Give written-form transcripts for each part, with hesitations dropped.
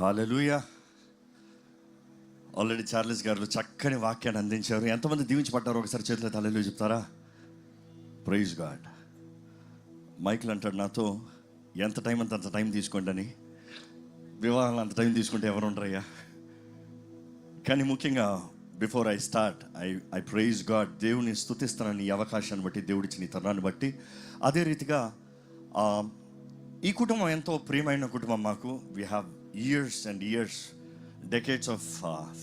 హల్లెలూయా. Already Charles గారు చక్కని వాక్యాన్ని అందించారు. ఎంతమంది దీవించబడ్డారు ఒకసారి చేతులు హల్లెలూయా చెప్తారా? Praise God. మైకిల్ అంటాడు నాతో, ఎంత టైం అంత టైం తీసుకోండి అని. వివాహాలు అంత టైం తీసుకుంటే ఎవరు ఉండరయ్యా. కానీ ముఖ్యంగా before I start I praise God. దేవుని స్తుతిస్తానని ఈ అవకాశాన్ని బట్టి, దేవుడిచ్చిన ఈ తరుణాన్ని బట్టి. అదే రీతిగా ఈ కుటుంబం ఎంతో ప్రియమైన కుటుంబం మాకు. We have years and years, decades of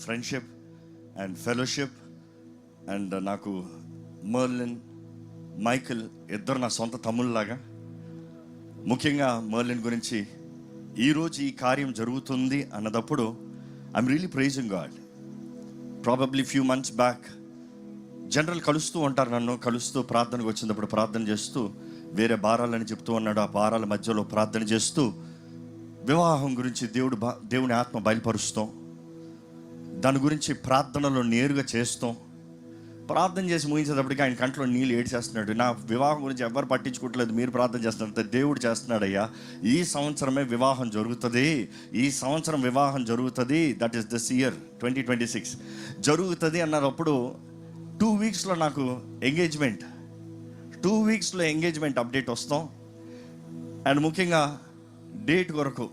friendship and fellowship. And నాకు మర్లిన్, మైకిల్ ఇద్దరు నా సొంత తమ్ముళ్ళలాగా. ముఖ్యంగా మర్లిన్ గురించి ఈరోజు ఈ కార్యం జరుగుతుంది అన్నదప్పుడు I'm really praising God. Probably few months back general కలుస్తూ ఉంటారు, నన్ను కలుస్తూ ప్రార్థనకు వచ్చినప్పుడు ప్రార్థన చేస్తూ వేరే భారాలని చెప్తూ ఉన్నాడు. ఆ భారాల మధ్యలో ప్రార్థన చేస్తూ వివాహం గురించి దేవుని ఆత్మ బయలుపరుస్తాం, దాని గురించి ప్రార్థనలో నేరుగా చేస్తాం. ప్రార్థన చేసి ముగించేటప్పటికి ఆయన కంట్లో నీళ్ళు ఏడ్చేస్తున్నాడు. నా వివాహం గురించి ఎవరు పట్టించుకోవట్లేదు, మీరు ప్రార్థన చేస్తున్నారు, దేవుడు చేస్తున్నాడయ్యా. ఈ సంవత్సరమే వివాహం జరుగుతుంది, ఈ సంవత్సరం వివాహం జరుగుతుంది. దట్ ఈస్ దిస్ ఇయర్ 2026 జరుగుతుంది అన్నప్పుడు 2 weeksలో నాకు ఎంగేజ్మెంట్, 2 weeksలో ఎంగేజ్మెంట్ అప్డేట్ వస్తాం. అండ్ ముఖ్యంగా డేట్ కొరకు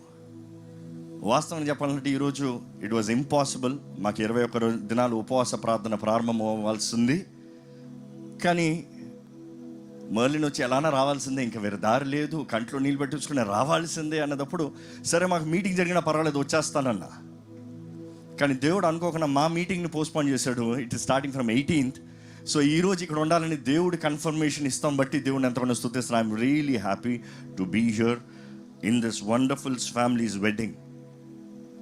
వాస్తవం చెప్పాలంటే ఈరోజు ఇట్ వాజ్ ఇంపాసిబుల్. మాకు 21 దినాలు ఉపవాస ప్రార్థన ప్రారంభం అవ్వాల్సింది. కానీ మర్లిన్ వచ్చి ఎలానా రావాల్సిందే, ఇంకా వేరే దారి లేదు, కంట్లో నీళ్ళు పెట్టించుకుని రావాల్సిందే అన్నదప్పుడు సరే మాకు మీటింగ్ జరిగినా పర్వాలేదు వచ్చేస్తానన్నా. కానీ దేవుడు అనుకోకుండా మా మీటింగ్ని పోస్ట్పోన్ చేశాడు. It is starting from 18th. So ఈరోజు ఇక్కడ ఉండాలని దేవుడు కన్ఫర్మేషన్ ఇస్తాం బట్టి దేవుడిని ఎంతమంది స్తుతిస్తున్నాను. I'm really happy to be here in this wonderful family's wedding.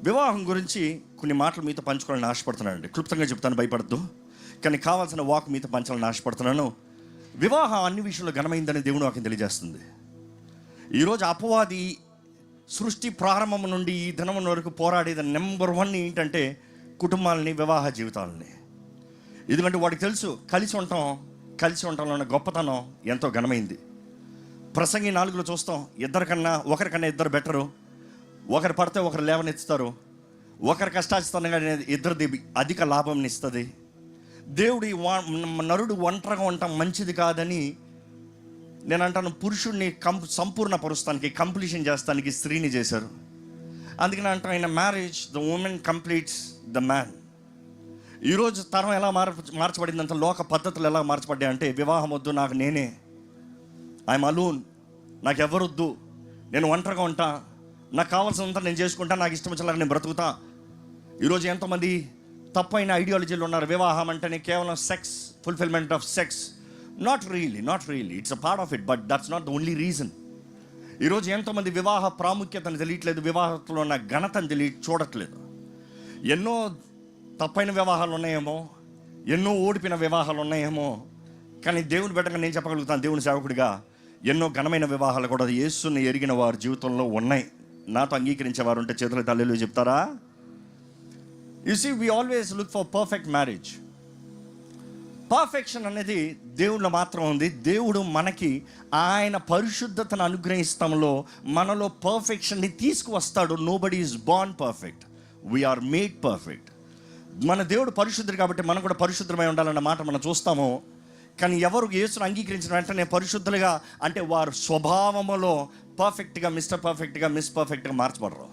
వివాహం గురించి కొన్ని మాటలు మీతో పంచుకోవాలని ఆశపడుతున్నాను అండి. క్లుప్తంగా చెప్తాను, భయపడద్దు. కానీ కావాల్సిన వాక్ మీతో పంచాలని ఆశపడుతున్నాను. వివాహం అన్ని విషయంలో ఘనమైందని దేవుడు నాకు తెలియజేస్తుంది. ఈరోజు అపవాది సృష్టి ప్రారంభం నుండి ఈ దినం వరకు పోరాడేది నెంబర్ 1 ఏంటంటే కుటుంబాలని, వివాహ జీవితాలని. ఎందుకంటే వాడికి తెలుసు కలిసి ఉండటంలో ఉన్న గొప్పతనం ఎంతో ఘనమైంది. ప్రసంగి 4లో చూస్తాం, ఒకరికన్నా ఇద్దరు బెటరు. ఒకరు పడితే ఒకరు లేవనెత్తుతారు, ఒకరి కష్టాచితంగా ఇద్దరిది అధిక లాభం ఇస్తుంది. దేవుడి నరుడు ఒంటరిగా ఉండటం మంచిది కాదని నేను అంటాను. పురుషుడిని సంపూర్ణ పరుస్తానికి, కంప్లీషన్ చేస్తానికి స్త్రీని చేశారు. అందుకని అంటాను, in marriage the women completes the man. ఈరోజు తరం ఎలా మార్చబడిందంటే, లోక పద్ధతులు ఎలా మార్చబడ్డాయి అంటే, వివాహం వద్దు, నాకు నేనే, ఐఎమ్ అలోన్, నాకు ఎవరొద్దు, నేను ఒంటరిగా ఉంటా, నాకు కావాల్సినంత నేను చేసుకుంటా, నాకు ఇష్టం వచ్చేలాగా నేను బ్రతుకుతా. ఈరోజు ఎంతోమంది తప్పైన ఐడియాలజీలు ఉన్నారు. వివాహం అంటేనే కేవలం sex, fulfilment of sex. Not really it's a part of it, but that's not the only reason. ఈరోజు ఎంతోమంది వివాహ ప్రాముఖ్యతను తెలియట్లేదు, వివాహంలో ఉన్న ఘనతను చూడట్లేదు. ఎన్నో తప్పైన వివాహాలు ఉన్నాయేమో, ఎన్నో ఓడిపోయిన వివాహాలు ఉన్నాయేమో. కానీ దేవుని బిడ్డగా నేను చెప్పగలుగుతాను, దేవుని సేవకుడిగా ఎన్నో ఘనమైన వివాహాలు కూడా యేసుని ఎరిగిన వారి జీవితంలో ఉన్నాయి. నాతో అంగీకరించేవారు ఉంటే చేతుల తల్లిలో చెప్తారా? You see, we always look for perfect marriage. Perfection అనేది దేవుడిలో మాత్రం ఉంది. దేవుడు మనకి ఆయన పరిశుద్ధతను అనుగ్రహిస్తాంలో మనలో పర్ఫెక్షన్ని తీసుకువస్తాడు. Nobody is born perfect, we're made perfect. మన దేవుడు పరిశుద్ధుడు కాబట్టి మనం కూడా పరిశుద్ధమై ఉండాలన్న మాట మనం చూస్తాము. కానీ ఎవరు యేసును అంగీకరించిన వెంటనే పరిశుద్ధులుగా అంటే వారు స్వభావములో పర్ఫెక్ట్గా, మిస్టర్ పర్ఫెక్ట్గా, మిస్ పర్ఫెక్ట్గా మార్చబడరు.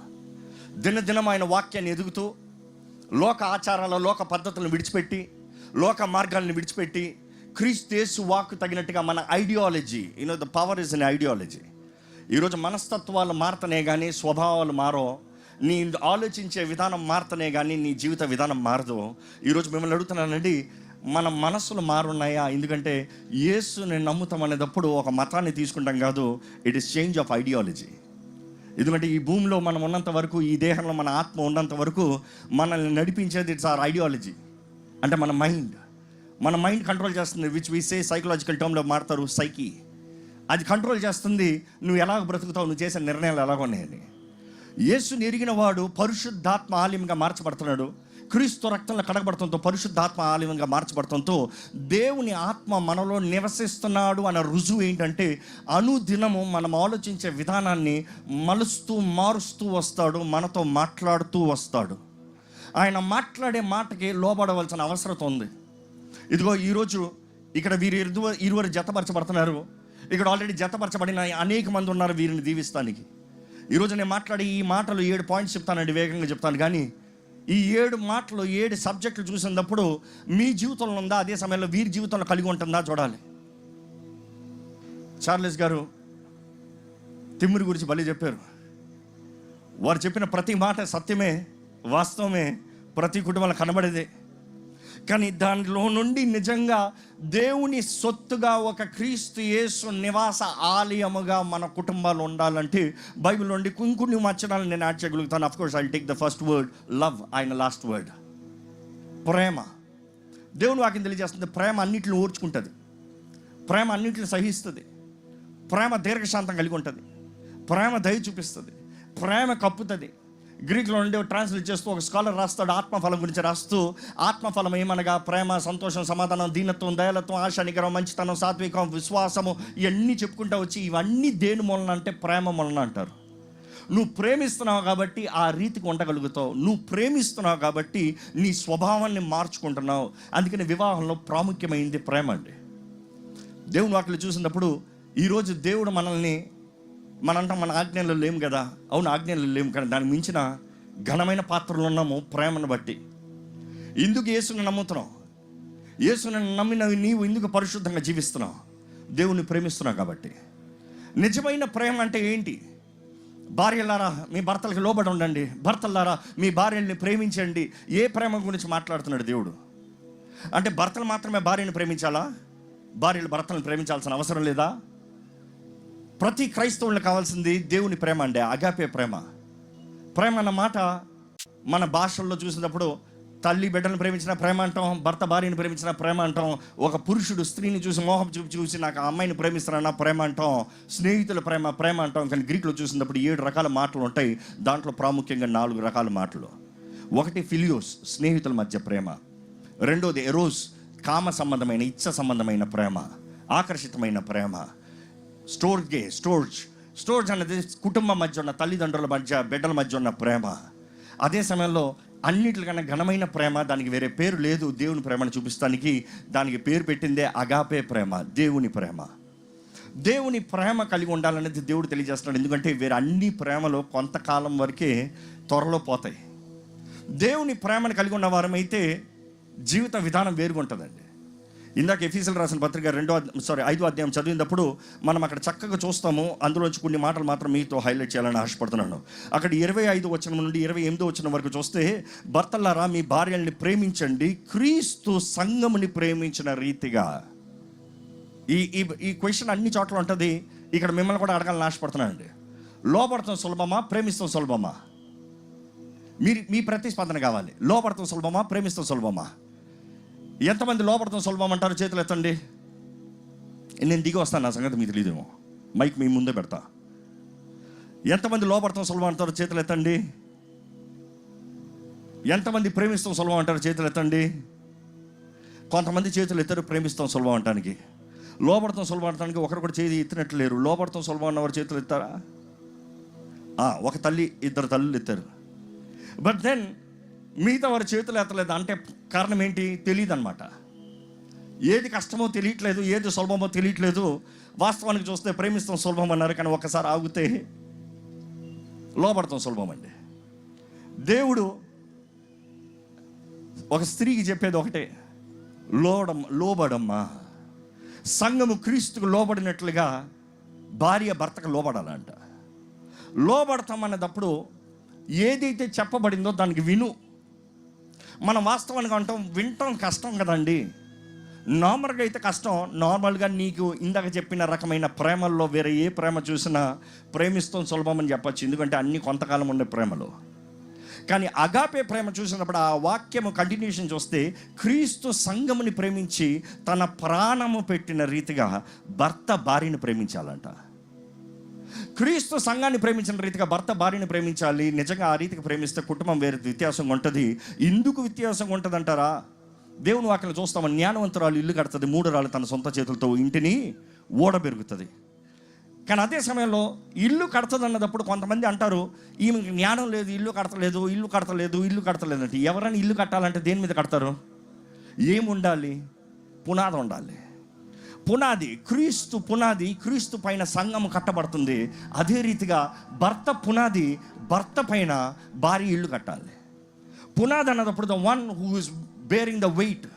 దినదినం ఆయన వాక్యాన్ని ఎదుగుతూ లోక ఆచారాల, లోక పద్ధతులను విడిచిపెట్టి, లోక మార్గాలను విడిచిపెట్టి క్రీస్తు యేసు వాక్కు తగినట్టుగా మన ideology, the power is in ideology. ఈరోజు మనస్తత్వాలు మారుతనే కానీ స్వభావాలు మారో, నీ ఆలోచించే విధానం మారుతనే కానీ నీ జీవిత విధానం మారదు. ఈరోజు మిమ్మల్ని అడుగుతున్నానండి, మన మనస్సులు మారున్నాయా? ఎందుకంటే యేసుని నమ్ముతాం అనేటప్పుడు ఒక మతాన్ని తీసుకుంటాం కాదు, it is change of ideology. ఎందుకంటే ఈ భూమిలో మనం ఉన్నంత వరకు, ఈ దేహంలో మన ఆత్మ ఉన్నంత వరకు మనల్ని నడిపించేది ఇట్స్ ఆర్ ఐడియాలజీ. అంటే మన మైండ్ కంట్రోల్ చేస్తుంది, విచ్ వి సే సైకలాజికల్ టర్మ్లో మారుతారు సైకి. అది కంట్రోల్ చేస్తుంది నువ్వు ఎలాగ బ్రతుకుతావు, నువ్వు చేసే నిర్ణయాలు ఎలాగ ఉన్నాయని. యేసుని ఎరిగిన వాడు పరిశుద్ధాత్మ ఆలయంగా మార్చబడుతున్నాడు. క్రీస్తు రక్తంలో కడగబడటంతో, పరిశుద్ధాత్మ ఆలయంగా మార్చబడటంతో దేవుని ఆత్మ మనలో నివసిస్తున్నాడు అన్న రుజువు ఏంటంటే, అనుదినము మనం ఆలోచించే విధానాన్ని మలుస్తూ మారుస్తూ వస్తాడు, మనతో మాట్లాడుతూ వస్తాడు. ఆయన మాట్లాడే మాటకి లోబడవలసిన అవసరం ఉంది. ఇదిగో ఈరోజు ఇక్కడ ఇరువురు జతపరచబడుతున్నారు. ఇక్కడ ఆల్రెడీ జతపరచబడిన అనేక మంది ఉన్నారు వీరిని దీవిస్తానికి. ఈరోజు నేను మాట్లాడే ఈ మాటలు 7 పాయింట్స్ చెప్తానండి, వేగంగా చెప్తాను. కానీ ఈ 7 మాటలు 7 సబ్జెక్టులు చూసినప్పుడు మీ జీవితంలో ఉందా, అదే సమయంలో వీరి జీవితంలో కలిగి ఉంటుందా చూడాలి. చార్లెస్ గారు తిమ్మిరి గురించి భలే చెప్పారు. వారు చెప్పిన ప్రతి మాట సత్యమే, వాస్తవమే, ప్రతి కుటుంబంలో కనబడేదే. కానీ దానిలో నుండి నిజంగా దేవుని సొత్తుగా ఒక క్రీస్తు యేసు నివాస ఆలయముగా మన కుటుంబాలు ఉండాలంటే బైబిల్ నుండి కొన్ని వచనాలు నేను యాడ్ చేయగలుగుతాను. Of course I will take the first word love, ఆయన లాస్ట్ వర్డ్ ప్రేమ. దేవుని వాక్యం తెలియజేస్తుంది, ప్రేమ అన్నిటిని ఓర్చుకుంటుంది, ప్రేమ అన్నిటిని సహిస్తుంది, ప్రేమ దీర్ఘశాంతం కలిగి ఉంటుంది, ప్రేమ దయ చూపిస్తుంది, ప్రేమ కప్పుతుంది. గ్రీక్లో నుండి ట్రాన్స్లేట్ చేస్తూ ఒక స్కాలర్ రాస్తాడు, ఆత్మఫలం గురించి రాస్తూ, ఆత్మఫలం ఏమనగా ప్రేమ, సంతోషం, సమాధానం, దీనత్వం, దయాలత్వం, ఆశ, నిగ్రహం, మంచితనం, సాత్వికం, విశ్వాసము, ఇవన్నీ చెప్పుకుంటూ వచ్చి ఇవన్నీ దేని మూలన అంటే ప్రేమ మూలన అంటారు. నువ్వు ప్రేమిస్తున్నావు కాబట్టి ఆ రీతికి ఉండగలుగుతావు. నువ్వు ప్రేమిస్తున్నావు కాబట్టి నీ స్వభావాన్ని మార్చుకుంటున్నావు. అందుకని వివాహంలో ప్రాముఖ్యమైంది ప్రేమ అండి. దేవుని వాక్యలు చూసినప్పుడు ఈరోజు దేవుడు మనల్ని మనంటాం మన ఆజ్ఞలు లేము కదా. అవును, ఆజ్ఞలు లేము, కానీ దానికి మించిన ఘనమైన పాత్రలు ఉన్నాము ప్రేమను బట్టి. ఎందుకు యేసుని నమ్ముతున్నావు? యేసుని నమ్మిన నీవు ఎందుకు పరిశుద్ధంగా జీవిస్తున్నావు? దేవుని ప్రేమిస్తున్నావు కాబట్టి. నిజమైన ప్రేమ అంటే ఏంటి? భార్యలారా మీ భర్తలకు లోబడి ఉండండి, భర్తలారా మీ భార్యల్ని ప్రేమించండి. ఏ ప్రేమ గురించి మాట్లాడుతున్నాడు దేవుడు? అంటే భర్తలు మాత్రమే భార్యను ప్రేమించాలా? భార్యలు భర్తలను ప్రేమించాల్సిన అవసరం లేదా? ప్రతి క్రైస్తవులకు కావాల్సింది దేవుని ప్రేమ అండి, అగాపే ప్రేమ. ప్రేమ అన్న మాట మన భాషల్లో చూసినప్పుడు తల్లి బిడ్డను ప్రేమించిన ప్రేమ అంటాం, భర్త భార్యను ప్రేమించిన ప్రేమ అంటాం, ఒక పురుషుడు స్త్రీని చూసి మోహం చూసి నాకు ఆ అమ్మాయిని ప్రేమిస్తానన్న ప్రేమ అంటాం, స్నేహితుల ప్రేమ అంటాం. కానీ గ్రీక్లో చూసినప్పుడు 7 రకాల మాటలు ఉంటాయి. దాంట్లో ప్రాముఖ్యంగా 4 రకాల మాటలు. ఒకటి ఫిలియోస్, స్నేహితుల మధ్య ప్రేమ. రెండోది ఎరోస్, కామ సంబంధమైన, ఇచ్చ సంబంధమైన ప్రేమ, ఆకర్షితమైన ప్రేమ. స్టోర్జ్ అనేది కుటుంబం మధ్య ఉన్న, తల్లిదండ్రుల మధ్య, బిడ్డల మధ్య ఉన్న ప్రేమ. అదే సమయంలో అన్నిటికన్నా ఘనమైన ప్రేమ, దానికి వేరే పేరు లేదు. దేవుని ప్రేమను చూపిస్తానికి దానికి పేరు పెట్టిందే అగాపే ప్రేమ, దేవుని ప్రేమ. దేవుని ప్రేమ కలిగి ఉండాలనేది దేవుడు తెలియజేస్తున్నాడు. ఎందుకంటే వేరే అన్ని ప్రేమలో కొంతకాలం వరకే త్వరలో పోతాయి. దేవుని ప్రేమను కలిగి ఉన్న వారమైతే జీవిత విధానం వేరుగా ఉంటుందండి. ఇందాక ఎఫీసీయులకు రాసిన పత్రిక 5వ అధ్యాయం చదివినప్పుడు మనం అక్కడ చక్కగా చూస్తాము. అందులోంచి కొన్ని మాటలు మాత్రం మీతో హైలైట్ చేయాలని ఆశపడుతున్నాను. అక్కడ 25 వచనం నుండి 28 వచనం వరకు చూస్తే, భర్తలారా మీ భార్యల్ని ప్రేమించండి, క్రీస్తు సంఘముని ప్రేమించిన రీతిగా. ఈ క్వశ్చన్ అన్ని చోట్ల ఉంటుంది. ఇక్కడ మిమ్మల్ని కూడా అడగాలని ఆశపడుతున్నానండి. లోపడతాం సులభమా, ప్రేమిస్తాం సులభమా? మీ ప్రతిస్పందన కావాలి. లోపడతాం సులభమా, ప్రేమిస్తాం సులభమా? ఎంతమంది లోపడతాం సులభం అంటారు? చేతులు ఎత్తండి. నేను దిగి వస్తాను, నా సంగతి మీకు తెలియదేమో, మైక్ మీ ముందే పెడతా. ఎంతమంది లోపడతాం సులభం అంటారు? చేతులు ఎత్తండి. ఎంతమంది ప్రేమిస్తాం సులభం అంటారు? చేతులు ఎత్తండి. కొంతమంది చేతులు ఎత్తారు ప్రేమిస్తాం సులభం అంటానికి. లోపడతాం సులభం అంటానికి ఒకరు కూడా చేతి ఎత్తినట్లు లేరు. లోపడతాం సులభం అన్నవారు చేతులు ఎత్తారా? ఒక తల్లి, 2 తల్లులు ఎత్తారు. బట్ దెన్ మిగతా వారి చేతులు ఎత్తలేదు. అంటే కారణం ఏంటి? తెలియదు అనమాట. ఏది కష్టమో తెలియట్లేదు, ఏది సులభమో తెలియట్లేదు. వాస్తవానికి చూస్తే ప్రేమిస్తాం సులభం అన్నారు, కానీ ఒక్కసారి ఆగితే లోబడతాం సులభం అండి. దేవుడు ఒక స్త్రీకి చెప్పేది ఒకటే, లోబడమ్మా. సంఘము క్రీస్తుకు లోబడినట్లుగా భార్య భర్తకు లోబడాలంట. లోబడతాం అన్నదప్పుడు ఏదైతే చెప్పబడిందో దానికి విను. మనం వాస్తవానికి అంటాం, వింటాం కష్టం కదండి. నార్మల్గా అయితే కష్టం. నార్మల్గా నీకు ఇందాక చెప్పిన రకమైన ప్రేమల్లో వేరే ఏ ప్రేమ చూసినా ప్రేమిస్తాం సులభం అని చెప్పచ్చు, ఎందుకంటే అన్ని కొంతకాలం ఉండే ప్రేమలు. కానీ అగాపే ప్రేమ చూసినప్పుడు ఆ వాక్యము కంటిన్యూషన్ చూస్తే, క్రీస్తు సంఘముని ప్రేమించి తన ప్రాణము పెట్టిన రీతిగా భర్త భార్యను ప్రేమించాలంట. క్రీస్తు సంఘాన్ని ప్రేమించిన రీతిగా భర్త భార్యని ప్రేమించాలి. నిజంగా ఆ రీతికి ప్రేమిస్తే కుటుంబం వేరే వ్యత్యాసంగా ఉంటుంది. ఎందుకు వ్యత్యాసంగా ఉంటుంది అంటారా? దేవుని వాక్యం చూస్తాము, జ్ఞానవంతురాలు ఇల్లు కడుతుంది, మూఢరాలు తన సొంత చేతులతో ఇంటిని ఓడబెరుగుతుంది. కానీ అదే సమయంలో ఇల్లు కడుతుంది అన్నదప్పుడు కొంతమంది అంటారు, ఈమెకి జ్ఞానం లేదు, ఇల్లు కడతలేదు అంటే. ఎవరైనా ఇల్లు కట్టాలంటే దేని మీద కడతారు? ఏముండాలి? పునాది ఉండాలి. పునాది క్రీస్తు, పునాది క్రీస్తు పైన సంఘం కట్టబడుతుంది. అదే రీతిగా భర్త పునాది, భర్త పైన భార్య ఇల్లు కట్టాలి. పునాది అన్నదప్పుడు the one who is bearing the weight,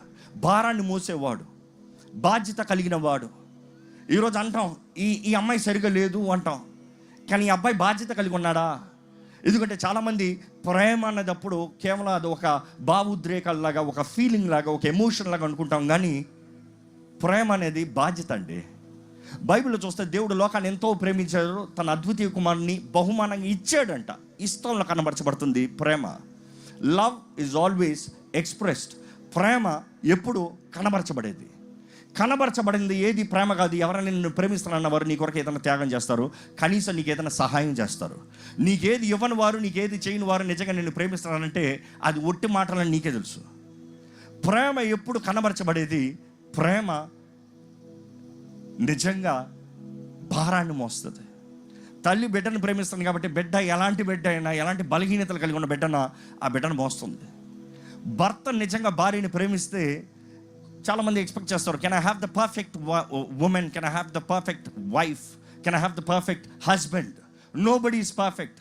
భారాన్ని మోసేవాడు, బాధ్యత కలిగిన వాడు. ఈరోజు అంటాం ఈ అమ్మాయి సరిగా లేదు అంటాం, కానీ ఈ అబ్బాయి బాధ్యత కలిగి ఉన్నాడా? ఎందుకంటే చాలామంది ప్రేమ అన్నదప్పుడు కేవలం అది ఒక భావోద్రేకాలలాగా, ఒక ఫీలింగ్ లాగా, ఒక ఎమోషన్ లాగా అనుకుంటాం. కానీ ప్రేమ అనేది బాధ్యత అండి. బైబిల్లో చూస్తే దేవుడు లోకాన్ని ఎంతో ప్రేమించాడు, తన అద్వితీయ కుమారుని బహుమానంగా ఇచ్చాడంట. ఇష్టంలో కనబరచబడుతుంది ప్రేమ. Love is always expressed. ప్రేమ ఎప్పుడు కనబరచబడేది. కనబరచబడింది ఏది ప్రేమ కాదు. ఎవరైనా నిన్ను ప్రేమిస్తానన్న వారు నీ కొరకు ఏదైనా త్యాగం చేస్తారు, కనీసం నీకు ఏదైనా సహాయం చేస్తారు. నీకేది ఇవ్వని వారు, నీకేది చేయని వారు నిజంగా నిన్ను ప్రేమిస్తానంటే అది ఒట్టి మాటలని నీకే తెలుసు. ప్రేమ ఎప్పుడు కనబరచబడేది? ప్రేమ నిజంగా భారాన్ని మోస్తుంది. తల్లి బిడ్డను ప్రేమిస్తుంది కాబట్టి బిడ్డ ఎలాంటి బిడ్డ అయినా, ఎలాంటి బలహీనతలు కలిగి ఉన్న బిడ్డన ఆ బిడ్డను మోస్తుంది. భర్త నిజంగా భార్యని ప్రేమిస్తే చాలామంది ఎక్స్పెక్ట్ చేస్తారు, can I have the perfect women, can I have the perfect wife, can I have the perfect husband. Nobody is perfect.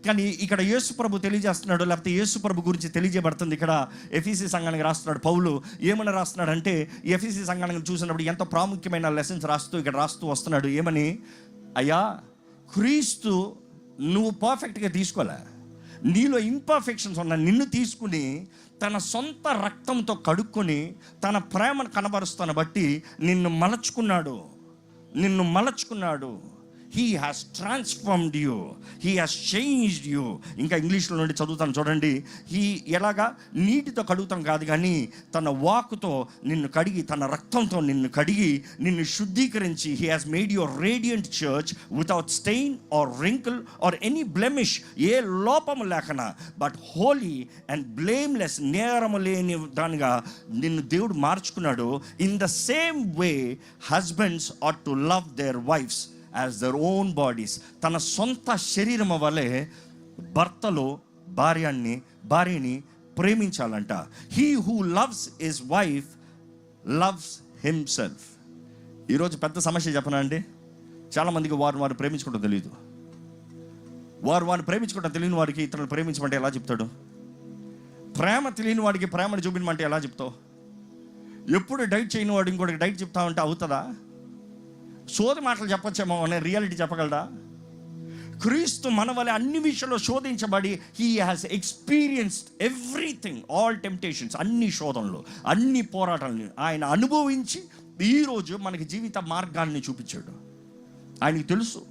కానీ ఇక్కడ యేసు ప్రభు తెలియజేస్తున్నాడు, లేకపోతే యేసు ప్రభు గురించి తెలియజేయబడుతుంది. ఇక్కడ ఎఫీసీ సంఘానికి రాస్తున్నాడు పౌలు. ఏమని రాస్తున్నాడు అంటే, ఎఫీసీ సంఘానికి చూసినప్పుడు ఎంతో ప్రాముఖ్యమైన లెసన్స్ ఇక్కడ రాస్తూ వస్తున్నాడు. ఏమని? అయ్యా, క్రీస్తు నువ్వు పర్ఫెక్ట్గా తీసుకోలే, నీలో ఇంపర్ఫెక్షన్స్ ఉన్న నిన్ను తీసుకుని తన సొంత రక్తంతో కడుక్కొని తన ప్రేమను కనబరుస్తాను బట్టి నిన్ను మలచుకున్నాడు. He has transformed you. He has changed you. ఇంకా ఇంగ్లీష్లో నుండి చదువుతాను చూడండి. ఎలాగా? నీటితో కడుగుతాం కాదు, కానీ తన వాకుతో నిన్ను కడిగి, తన రక్తంతో నిన్ను కడిగి, నిన్ను శుద్ధీకరించి, He has made you a radiant church without stain or wrinkle or any blemish. ఏ లోపము లేకనా, బట్ holy and blameless, నేరము లేని దానిగా నిన్ను దేవుడు మార్చుకున్నాడు. In the same way husbands ought to love their wives as their own bodies. తన సొంత శరీరం వలె భర్తలో భార్యని ప్రేమించాలంట. He who loves his wife loves himself. ఈరోజు పెద్ద సమస్య చెప్పనా అండి? చాలామందికి వారు ప్రేమించుకోవడం తెలియదు. వారు ప్రేమించుకోవడం తెలియని వారికి ఇతరులు ప్రేమించమంటే ఎలా చెప్తాడు? ప్రేమ తెలియని వాడికి ప్రేమను చూపించమంటే ఎలా చెప్తావు? ఎప్పుడు డైట్ చేయని వాడు ఇంకోటికి డైట్ చెప్తామంటే అవుతుందా? శోధ మాటలు చెప్పొచ్చేమో అనే రియాలిటీ చెప్పగలరా? క్రీస్తు మన వల్ల అన్ని విషయాల్లో శోధించబడి, he has experienced everything, all temptations, అన్ని శోధనలు, అన్ని పోరాటాలను ఆయన అనుభవించి ఈరోజు మనకి జీవిత మార్గాన్ని చూపించాడు. ఆయనకి తెలుసు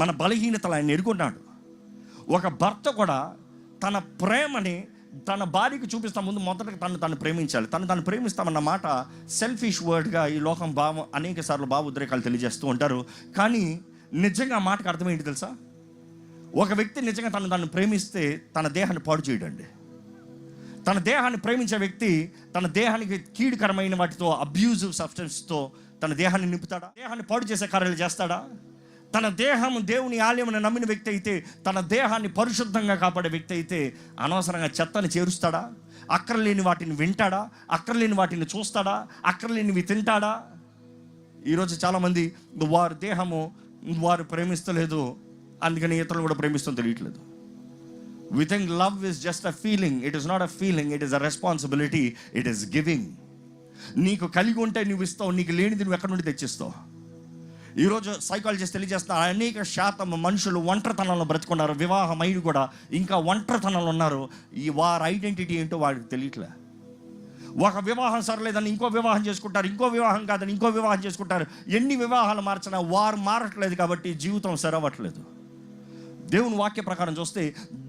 మన బలహీనతలు, ఆయన ఎరుగున్నాడు. ఒక భర్త కూడా తన ప్రేమని తన భార్యకి చూపిస్తా ముందు మొదటగా తను ప్రేమించాలి. తను ప్రేమిస్తామన్న మాట సెల్ఫిష్ వర్డ్గా ఈ లోకం అనేక సార్లు భావోద్రేకాలు తెలియజేస్తూ ఉంటారు. కానీ నిజంగా ఆ మాటకు అర్థం ఏంటి తెలుసా? ఒక వ్యక్తి నిజంగా తను ప్రేమిస్తే తన దేహాన్ని పాడు చేయడండి. తన దేహాన్ని ప్రేమించే వ్యక్తి తన దేహానికి కీడుకరమైన వాటితో, అబ్యూజివ్ సబ్స్టెన్స్తో తన దేహాన్ని నింపుతాడా? దేహాన్ని పాడు చేసే కార్యాలు చేస్తాడా? తన దేహం దేవుని ఆలయమును నమ్మిన వ్యక్తి అయితే, తన దేహాన్ని పరిశుద్ధంగా కాపాడే వ్యక్తి అయితే అనవసరంగా చెత్తని చేరుస్తాడా? అక్కర్లేని వాటిని వింటాడా? అక్కర్లేని వాటిని చూస్తాడా? అక్కర్లేనివి తింటాడా? ఈరోజు చాలామంది వారి దేహము వారు ప్రేమిస్తలేదు, అందుకని ఇతరులు కూడా ప్రేమిస్తూ తెలియట్లేదు. We think love is just a feeling. It is not a feeling, it is a responsibility. It is giving. నీకు కలిగి ఉంటే నువ్వు ఇస్తావు, నీకు లేనిది నువ్వు ఎక్కడి నుండి తెచ్చిస్తావు? ఈరోజు సైకాలజిస్ట్ తెలియజేస్తున్నారు, అనేక శాతం మనుషులు ఒంటరితనంలో బ్రతుకున్నారు. వివాహమైన కూడా ఇంకా ఒంటరితనంలో ఉన్నారు. వారి ఐడెంటిటీ ఏంటో వాడికి తెలియట్లే. ఒక వివాహం సరలేదని ఇంకో వివాహం చేసుకుంటారు, ఇంకో వివాహం కాదని ఇంకో వివాహం చేసుకుంటారు. ఎన్ని వివాహాలు మార్చినా వారు మారట్లేదు కాబట్టి జీవితం సరవట్లేదు. దేవుని వాక్య ప్రకారం చూస్తే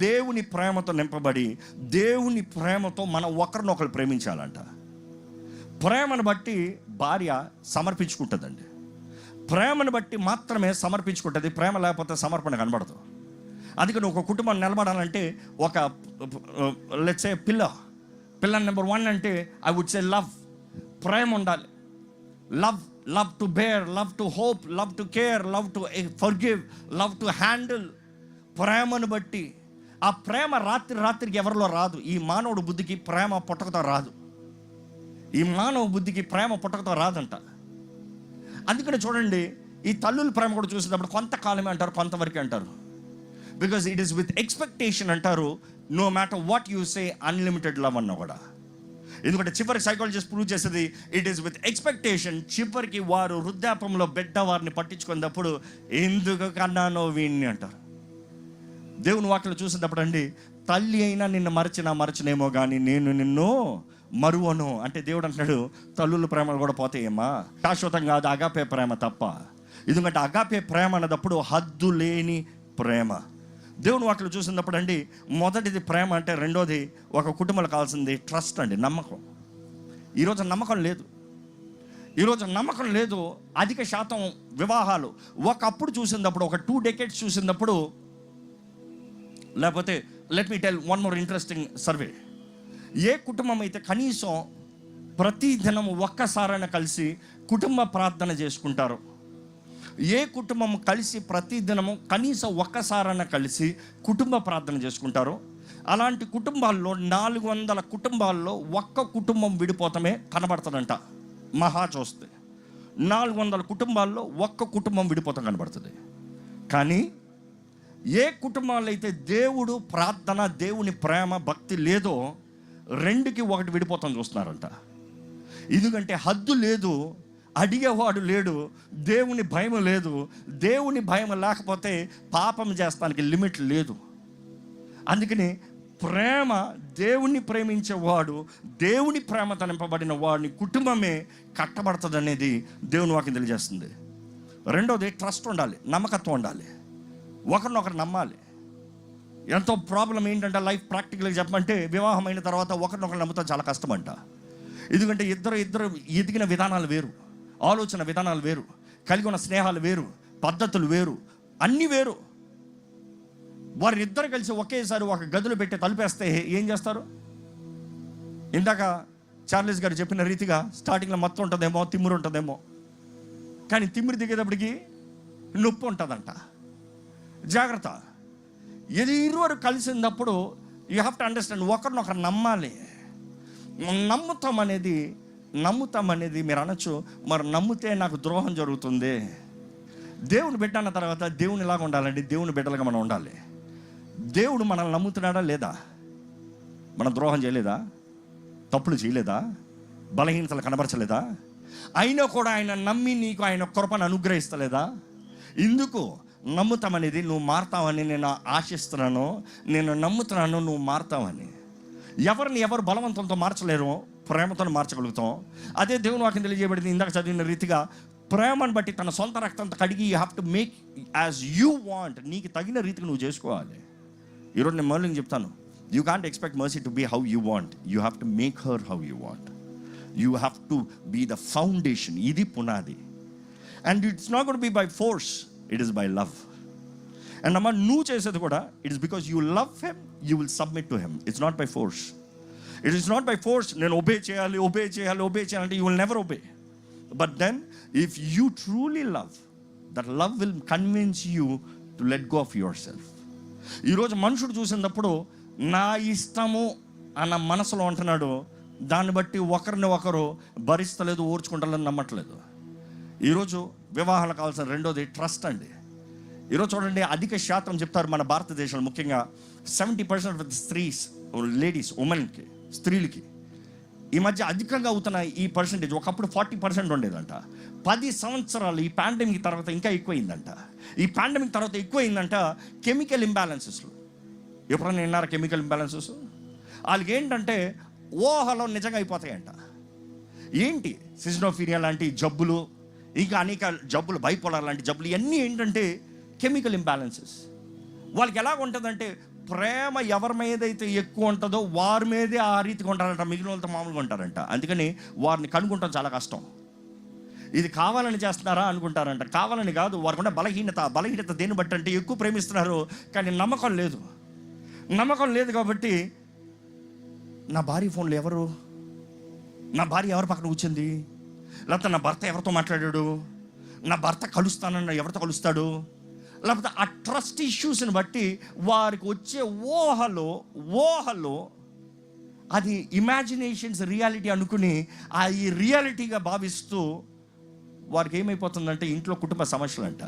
దేవుని ప్రేమతో నింపబడి, దేవుని ప్రేమతో మనం ఒకరినొకరు ప్రేమించాలంట. ప్రేమను బట్టి భార్య సమర్పించుకుంటుందండి. ప్రేమను బట్టి మాత్రమే సమర్పించుకుంటుంది. ప్రేమ లేకపోతే సమర్పణ కనబడదు. అందుకని ఒక కుటుంబం నిలబడాలంటే ఒక లెట్స్ సే పిల్లర్ నెంబర్ 1 అంటే ఐ వుడ్ సే లవ్. ప్రేమ ఉండాలి. Love to bear, love to hope, love to care, love to forgive, love to handle. ప్రేమను బట్టి, ఆ ప్రేమ రాత్రికి ఎవరిలో రాదు. ఈ మానవుడు బుద్ధికి ప్రేమ పుట్టకతో రాదు. ఈ మానవ బుద్ధికి ప్రేమ పుట్టకతో రాదంట. అందుకని చూడండి, ఈ తల్లుల ప్రేమ కూడా చూసేటప్పుడు కొంతకాలమే అంటారు, కొంతవరకే అంటారు. Because it is with expectation అంటారు. No matter what you say unlimited love అన్నా కూడా. ఎందుకంటే చివరికి సైకాలజిస్ట్ ప్రూవ్ చేసేది ఇట్ ఈస్ విత్ ఎక్స్పెక్టేషన్. చివరికి వారు వృద్ధాపంలో బిడ్డ వారిని పట్టించుకున్నప్పుడు ఎందుకు కన్నానో వీణ్ణి అంటారు. దేవుని వాక్యలో చూసేటప్పుడు అండి, తల్లి అయినా నిన్ను మరచినేమో కానీ నేను నిన్ను మరువను అంటే దేవుడు అంటున్నాడు, తల్లుల ప్రేమలు కూడా పోతాయేమా, శాశ్వతం కాదు అగాపే ప్రేమ తప్ప. ఎందుకంటే అగాపే ప్రేమ అన్నదప్పుడు హద్దు లేని ప్రేమ. దేవుని వాక్యలో చూసినప్పుడు అండి, మొదటిది ప్రేమ అంటే, రెండోది ఒక కుటుంబంలో కావాల్సింది ట్రస్ట్ అండి, నమ్మకం. ఈరోజు నమ్మకం లేదు. అధిక శాతం వివాహాలు ఒకప్పుడు చూసినప్పుడు, ఒక 2 decades చూసినప్పుడు, లేకపోతే let me tell one more interesting survey. ఏ కుటుంబం అయితే కనీసం ప్రతి దినం ఒక్కసారైనా కలిసి కుటుంబ ప్రార్థన చేసుకుంటారో, ఏ కుటుంబం కలిసి ప్రతి దినము కనీసం ఒక్కసారైనా కలిసి కుటుంబ ప్రార్థన చేసుకుంటారో, అలాంటి కుటుంబాల్లో 400 కుటుంబాల్లో ఒక్క కుటుంబం విడిపోతమే కనబడుతుందంట. మహా చూస్తే 400 కుటుంబాల్లో ఒక్క కుటుంబం విడిపోతాం కనబడుతుంది. కానీ ఏ కుటుంబాల్లో అయితే దేవుడు ప్రార్థన, దేవుని ప్రేమ, భక్తి లేదో 2కి 1 విడిపోతాం చూస్తున్నారంట. ఎందుకంటే హద్దు లేదు, అడిగేవాడు లేడు, దేవుని భయం లేదు. దేవుని భయం లేకపోతే పాపం చేస్తానికి లిమిట్ లేదు. అందుకని ప్రేమ, దేవుణ్ణి ప్రేమించేవాడు, దేవుని ప్రేమతో నింపబడిన వాడిని కుటుంబమే కట్టబడుతుంది అనేది దేవుని వాక్యం తెలియజేస్తుంది. రెండోది ట్రస్ట్ ఉండాలి, నమ్మకత్వం ఉండాలి, ఒకరినొకరు నమ్మాలి. ఎంతో ప్రాబ్లం ఏంటంటే లైఫ్ ప్రాక్టికల్గా చెప్పమంటే, వివాహం అయిన తర్వాత ఒకరినొకరు నమ్ముతాం చాలా కష్టం అంట. ఎందుకంటే ఇద్దరు ఎదిగిన విధానాలు వేరు, ఆలోచన విధానాలు వేరు, కలిగి ఉన్న స్నేహాలు వేరు, పద్ధతులు వేరు, అన్నీ వేరు. వారిద్దరు కలిసి ఒకేసారి ఒక గదులు పెట్టి తలుపేస్తే ఏం చేస్తారు? ఇందాక చార్లెస్ గారు చెప్పిన రీతిగా స్టార్టింగ్లో మొత్తం ఉంటుందేమో, తిమ్మిరి ఉంటుందేమో, కానీ తిమ్మిరి దిగేటప్పటికి నొప్పి ఉంటుందంట. జాగ్రత్త. ఇరువురు కలిసినప్పుడు యూ హ్యావ్ టు అండర్స్టాండ్, ఒకరినొకరు నమ్మాలి. నమ్ముతాం అనేది మీరు అనొచ్చు, మరి నమ్మితే నాకు ద్రోహం జరుగుతుంది. దేవుని బిడ్డ అన్న తర్వాత దేవునిలాగా ఉండాలండి, దేవుని బిడ్డలుగా మనం ఉండాలి. దేవుడు మనల్ని నమ్ముతున్నాడా లేదా? మనం ద్రోహం చేయలేదా? తప్పులు చేయలేదా? బలహీనతలు కనబరచలేదా? అయినా కూడా ఆయన నమ్మి నీకు ఆయన కృపను అనుగ్రహిస్తలేదా? ఇందుకు నమ్ముతామనేది, నువ్వు మారుతావని నేను ఆశిస్తున్నాను, నేను నమ్ముతున్నాను నువ్వు మారుతావని. ఎవరు బలవంతంతో మార్చలేరు, ప్రేమతో మార్చగలుగుతాం. అదే దేవుని వాక్యం తెలియజేయబడింది ఇందాక చదివిన రీతిగా, ప్రేమను బట్టి తన సొంత రక్తంతో కడిగి you have to make as you want. నీకు తగిన రీతికి నువ్వు చేసుకోవాలి. ఈరోజు నేను మళ్ళీ చెప్తాను, you can't expect Mercy to be how you want, you have to make her how you want. You have to be the foundation. ఇది పునాది. And it's not got be by force, it is by love. And అమ్మ, నువ్వు చేసేది కూడా it is because you love him, you will submit to him. It's not by force. It is not by force. నేను obey చేయాలంటే you will never obey. But then if you truly love, that love will convince you to let go of yourself. ఈరోజు మనుషుడు చూసినప్పుడు నా ఇష్టము అన్న మనసులో ఉంటున్నాడు, దాన్ని బట్టి ఒకరిని ఒకరు భరిస్తలేదు, ఓర్చుకుంటారని నమ్మట్లేదు. ఈరోజు వివాహాలు కావాల్సిన రెండోది ట్రస్ట్ అండి. ఈరోజు చూడండి, అధిక శాతం చెప్తారు మన భారతదేశంలో, ముఖ్యంగా 70% ఆఫ్ స్త్రీస్, లేడీస్, ఉమెన్కి, స్త్రీలకి ఈ మధ్య అధికంగా అవుతున్న ఈ పర్సంటేజ్. ఒకప్పుడు 40% ఉండేదంట. 10 సంవత్సరాలు ఈ పాండమిక్ తర్వాత ఇంకా ఎక్కువైందంట. ఈ పాండమిక్ తర్వాత ఎక్కువైందంట కెమికల్ ఇంబ్యాలెన్సెస్లో. ఎప్పుడైనా విన్నారా కెమికల్ ఇంబ్యాలెన్సెస్? వాళ్ళకి ఏంటంటే ఊహలో నిజంగా అయిపోతాయంట. ఏంటి సిజోఫ్రీనియా లాంటి జబ్బులు, ఇంకా అనేక జబ్బులు, బైపోలార్ లాంటి జబ్బులు, ఇవన్నీ ఏంటంటే కెమికల్ ఇంబ్యాలెన్సెస్. వాళ్ళకి ఎలాగ ఉంటుందంటే, ప్రేమ ఎవరి మీద అయితే ఎక్కువ ఉంటుందో వారి మీదే ఆ రీతిగా ఉంటారంట, మిగిలిన వాళ్ళతో మామూలుగా ఉంటారంట. అందుకని వారిని కనుక్కుంటాం చాలా కష్టం. ఇది కావాలని చేస్తున్నారా అనుకుంటారంట. కావాలని కాదు, వారికున్న బలహీనత దేన్ని బట్టి అంటే ఎక్కువ ప్రేమిస్తున్నారు కానీ నమ్మకం లేదు కాబట్టి నా భార్య ఫోన్లో ఎవరు, నా భార్య ఎవరి పక్కన కూర్చుంది, లేకపోతే నా భర్త ఎవరితో మాట్లాడాడు, నా భర్త కలుస్తానన్న ఎవరితో కలుస్తాడు, లేకపోతే ఆ ట్రస్ట్ ఇష్యూస్ని బట్టి వారికి వచ్చే ఊహలో అది ఇమాజినేషన్స్ రియాలిటీ అనుకుని ఈ రియాలిటీగా భావిస్తూ వారికి ఏమైపోతుందంటే ఇంట్లో కుటుంబ సమస్యలు అంట.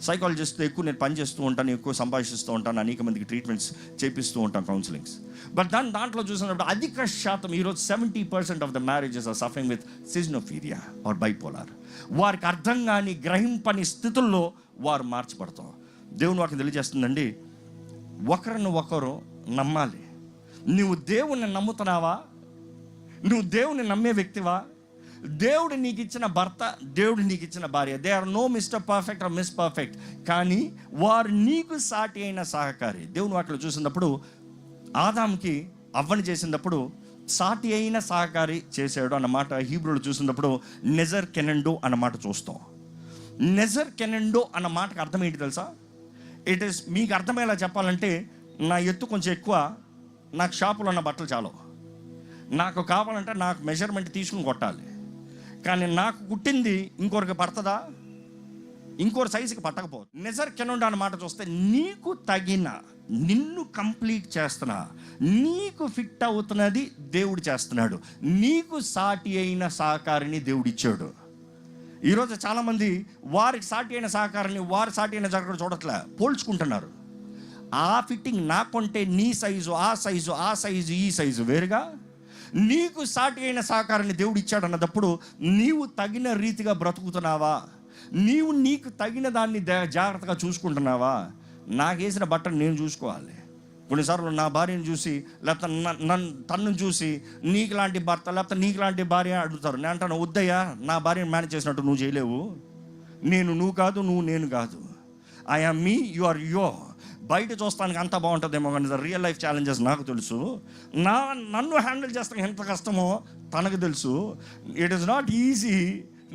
సైకాలజిస్ట్తో ఎక్కువ నేను పనిచేస్తూ ఉంటాను, ఎక్కువ సంభాషిస్తూ ఉంటాను, అనేక మందికి ట్రీట్మెంట్స్ చేపిస్తూ ఉంటాను, కౌన్సిలింగ్స్. బట్ దాంట్లో చూసినప్పుడు అధిక శాతం ఈరోజు 70% of the marriages are suffering with schizophrenia or bipolar. వారికి అర్థం కాని గ్రహింపని స్థితుల్లో వారు మార్చబడతాం. దేవుని వాక్యం తెలియజేస్తుందండి, ఒకరిని ఒకరు నమ్మాలి. నువ్వు దేవుణ్ణి నమ్ముతున్నావా? నువ్వు దేవుని నమ్మే వ్యక్తివా? దేవుడు నీకు ఇచ్చిన భర్త, దేవుడు నీకు ఇచ్చిన భార్య, they are no mister perfect or miss perfect, కానీ వారు నీకు సాటి అయిన సహకారి. దేవుని వాటిలో చూసినప్పుడు ఆదాముకి అవ్వని చేసినప్పుడు సాటి అయిన సహకారి చేశాడు అన్నమాట. హీబ్రూలో చూసినప్పుడు నెజర్ కెనెండో అన్నమాట చూస్తాం. నెజర్ కెనెండో అన్న మాటకు అర్థం ఏంటి తెలుసా? ఇట్ ఈస్, మీకు అర్థమయ్యేలా చెప్పాలంటే, నా ఎత్తు కొంచెం ఎక్కువ, నాకు షాపులో ఉన్న బట్టలు చాలు, నాకు కావాలంటే నాకు మెజర్మెంట్ తీసుకుని కొట్టాలి, కానీ నాకు కుట్టింది ఇంకొకరికి పడుతుందా? ఇంకొకరి సైజుకి పట్టకపోదు. నెజర్ కెనెండో అన్న మాట చూస్తే నీకు తగిన, నిన్ను కంప్లీట్ చేస్తున్నా, నీకు ఫిట్ అవుతున్నది దేవుడు చేస్తున్నాడు, నీకు సాటి అయిన సహకారిని దేవుడిచ్చాడు. ఈరోజు చాలామంది వారికి సాటి అయిన సహకారాన్ని వారి సాటి అయిన జరగడం చూడట్లే, పోల్చుకుంటున్నారు. ఆ ఫిట్టింగ్ నాకుంటే నీ సైజు, ఆ సైజు ఈ సైజు వేరుగా, నీకు సాటి అయిన సహకారాన్ని దేవుడు ఇచ్చాడు అన్నప్పుడు నీవు తగిన రీతిగా బ్రతుకుతున్నావా? నీకు తగిన దాన్ని జాగ్రత్తగా చూసుకుంటున్నావా? నాకు వేసిన బట్టను నేను చూసుకోవాలి. కొన్నిసార్లు నా భార్యను చూసి, లేకపోతే తన్ను చూసి నీకు లాంటి భర్త లేకపోతే నీకు లాంటి భార్య అడుగుతారు. నేను అంటాను, వద్దయ్యా, నా భార్యను మేనేజ్ చేసినట్టు నువ్వు చేయలేవు. నువ్వు కాదు, నేను కాదు. I am me, you are your. బయట చూస్తానికి అంతా బాగుంటుందేమో కానీ రియల్ లైఫ్ ఛాలెంజెస్ నాకు తెలుసు. నన్ను హ్యాండిల్ చేస్తానికి ఎంత కష్టమో తనకు తెలుసు. It is not easy.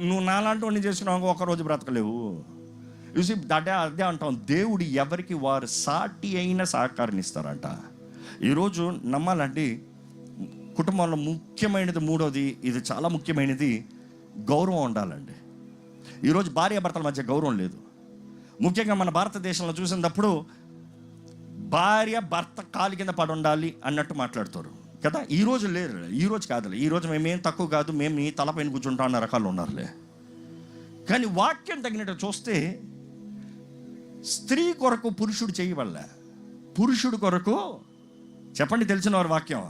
నువ్వు నాలాంటి వాడిని చేసుకున్నావు, ఒకరోజు బ్రతకలేవు. చూసి అదే అంటాం, దేవుడు ఎవరికి వారు సాటి అయిన సహకారాన్ని ఇస్తారంట. ఈరోజు నమ్మాలంటే కుటుంబంలో ముఖ్యమైనది, మూడోది, ఇది చాలా ముఖ్యమైనది, గౌరవం ఉండాలండి. ఈరోజు భార్య భర్తల మధ్య గౌరవం లేదు. ముఖ్యంగా మన భారతదేశంలో చూసినప్పుడు భార్య భర్త కాలు కింద పడి ఉండాలి అన్నట్టు మాట్లాడుతారు కదా. ఈరోజు లేరు, ఈరోజు కాదులే, ఈరోజు మేమేం తక్కువ కాదు, మేము నీ తలపైన కూర్చుంటాం అన్న రకాలు ఉన్నారులే. కానీ వాక్యం తగినట్టు చూస్తే స్త్రీ కొరకు పురుషుడు చేయబడలే, పురుషుడు కొరకు, చెప్పండి తెలిసిన వారి వాక్యం,